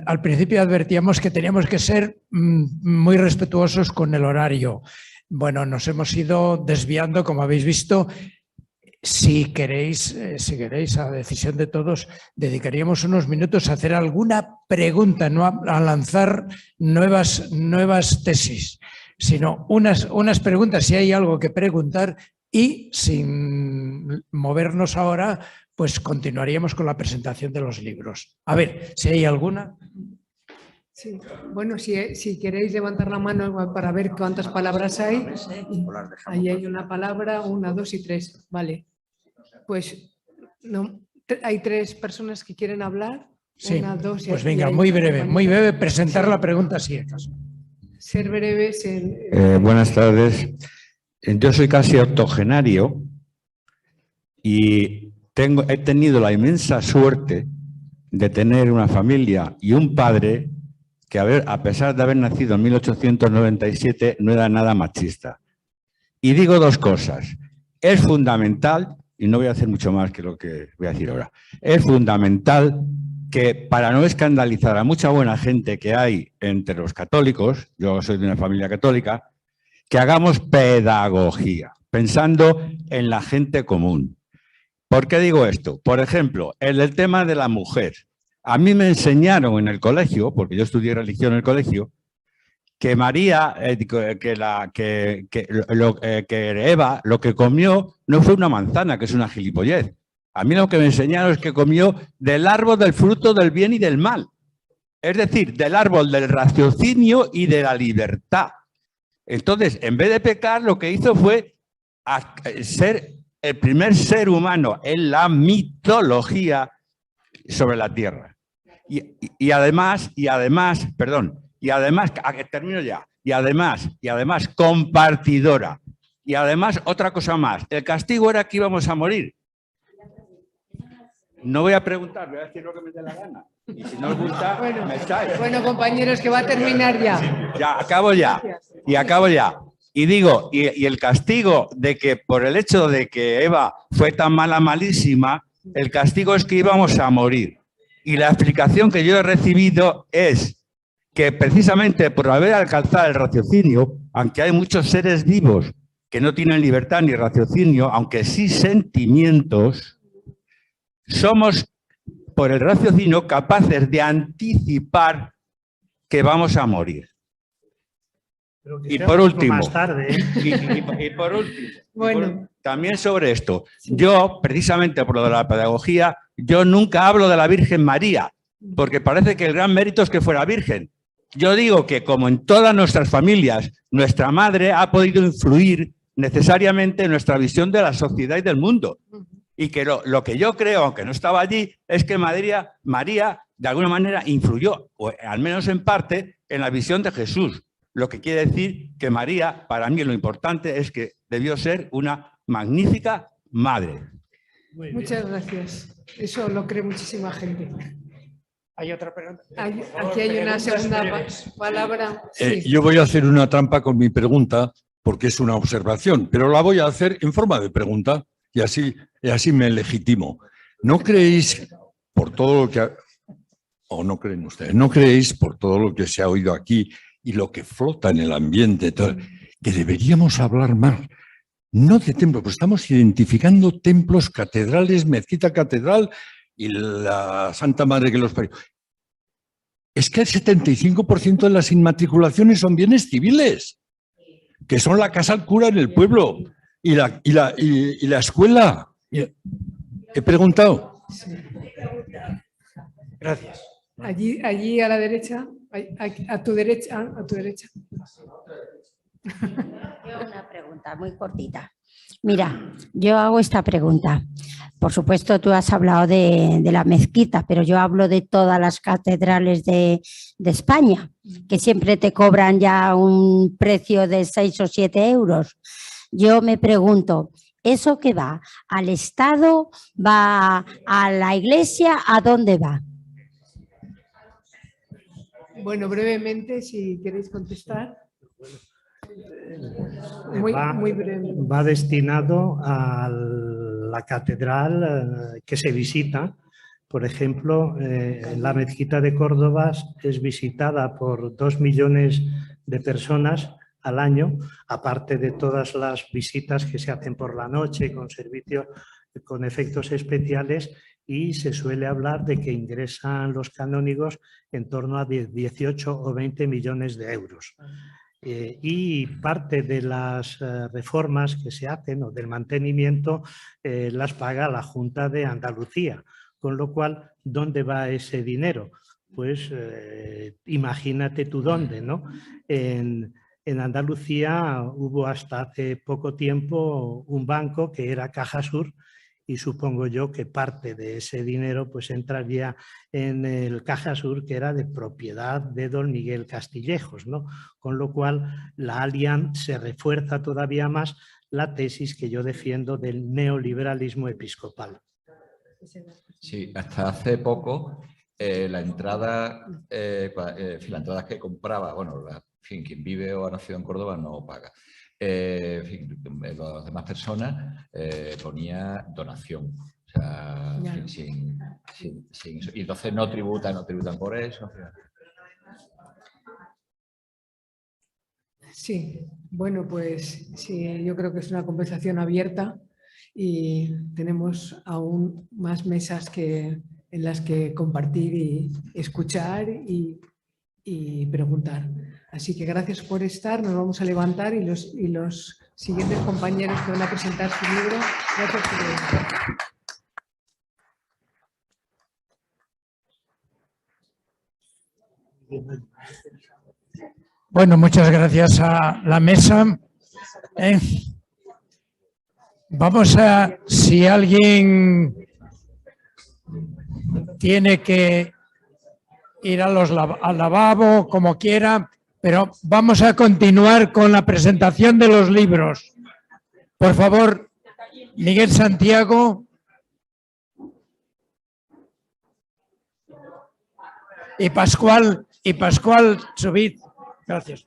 Al principio advertíamos que teníamos que ser muy respetuosos con el horario. Bueno, nos hemos ido desviando, como habéis visto. Si queréis, a decisión de todos, dedicaríamos unos minutos a hacer alguna pregunta, no a lanzar nuevas tesis, sino unas preguntas, si hay algo que preguntar, y sin movernos ahora, pues continuaríamos con la presentación de los libros. A ver, si hay alguna. Sí. Bueno, si queréis levantar la mano para ver cuántas palabras hay. Ahí hay una palabra, 1, 2 y 3. Vale. Pues no, hay 3 personas que quieren hablar. Sí, 1, 2 y pues venga, muy breve, presentar sí. la pregunta si acaso. Ser breves. Buenas tardes. Yo soy casi octogenario y he tenido la inmensa suerte de tener una familia y un padre que, a pesar de haber nacido en 1897, no era nada machista. Y digo 2 cosas. Es fundamental, y no voy a hacer mucho más que lo que voy a decir ahora, es fundamental que, para no escandalizar a mucha buena gente que hay entre los católicos, yo soy de una familia católica, que hagamos pedagogía, pensando en la gente común. ¿Por qué digo esto? Por ejemplo, en el tema de la mujer. A mí me enseñaron en el colegio, porque yo estudié religión en el colegio, que María, que Eva lo que comió no fue una manzana, que es una gilipollez. A mí lo que me enseñaron es que comió del árbol del fruto del bien y del mal. Es decir, del árbol del raciocinio y de la libertad. Entonces, en vez de pecar, lo que hizo fue ser el primer ser humano en la mitología sobre la tierra. Y además, termino ya, y además compartidora. Y además, otra cosa más, el castigo era que íbamos a morir. No voy a preguntar, voy a decir lo que me dé la gana. Y si no os gusta, me echáis. Bueno, compañeros, que va a terminar ya. Ya, acabo ya. Y digo, y el castigo de que por el hecho de que Eva fue tan malísima, el castigo es que íbamos a morir. Y la explicación que yo he recibido es que precisamente por haber alcanzado el raciocinio, aunque hay muchos seres vivos que no tienen libertad ni raciocinio, aunque sí sentimientos, somos por el raciocinio capaces de anticipar que vamos a morir. Y por último, más tarde, y por último, Bueno. También sobre esto, yo precisamente por lo de la pedagogía, yo nunca hablo de la Virgen María, porque parece que el gran mérito es que fuera virgen. Yo digo que como en todas nuestras familias, nuestra madre ha podido influir necesariamente en nuestra visión de la sociedad y del mundo. Y que lo que yo creo, aunque no estaba allí, es que María de alguna manera influyó, o al menos en parte, en la visión de Jesús. Lo que quiere decir que María, para mí lo importante es que debió ser una magnífica madre. Muchas gracias. Eso lo cree muchísima gente. ¿Hay otra pregunta? Aquí hay una segunda palabra. Sí. Yo voy a hacer una trampa con mi pregunta porque es una observación, pero la voy a hacer en forma de pregunta y así me legitimo. ¿No creéis, por todo lo que... o no creen ustedes, no creéis por todo lo que se ha oído aquí y lo que flota en el ambiente, que deberíamos hablar más? No de templos, pues estamos identificando templos, catedrales, mezquita catedral y la Santa Madre que los parió. Es que el 75% de las inmatriculaciones son bienes civiles, que son la casa al cura en el pueblo y la escuela. He preguntado. Sí. Gracias. Allí a la derecha, a tu derecha. Yo una pregunta muy cortita. Mira, yo hago esta pregunta. Por supuesto, tú has hablado de la mezquita, pero yo hablo de todas las catedrales de España, que siempre te cobran ya un precio de 6 o 7 euros. Yo me pregunto, ¿eso qué va? ¿Al Estado? ¿Va a la Iglesia? ¿A dónde va? Bueno, brevemente, si queréis contestar. Muy breve. Va destinado a la catedral que se visita. Por ejemplo, la mezquita de Córdoba es visitada por 2 millones de personas al año, aparte de todas las visitas que se hacen por la noche con servicios, con efectos especiales, y se suele hablar de que ingresan los canónigos en torno a 18 o 20 millones de euros. Y parte de las reformas que se hacen o del mantenimiento las paga la Junta de Andalucía, con lo cual, ¿dónde va ese dinero? Pues imagínate tú dónde, ¿no? En Andalucía hubo hasta hace poco tiempo un banco que era Cajasur, y supongo yo que parte de ese dinero pues entraría en el Cajasur, que era de propiedad de don Miguel Castillejos, ¿no? Con lo cual la Allianz se refuerza todavía más la tesis que yo defiendo del neoliberalismo episcopal. Sí, hasta hace poco la entrada que compraba, bueno, quien vive o ha nacido en Córdoba no paga. Las demás personas ponía donación. O sea, y entonces no tributan por eso. Sí, bueno, pues sí, yo creo que es una conversación abierta y tenemos aún más mesas en las que compartir y escuchar y preguntar. Así que gracias por estar, nos vamos a levantar y los siguientes compañeros que van a presentar su libro, gracias por estar. Bueno, muchas gracias a la mesa. Vamos a, si alguien tiene que ir al lavabo, como quiera, pero vamos a continuar con la presentación de los libros. Por favor, Miguel Santiago. Y Pascual Subit. Gracias.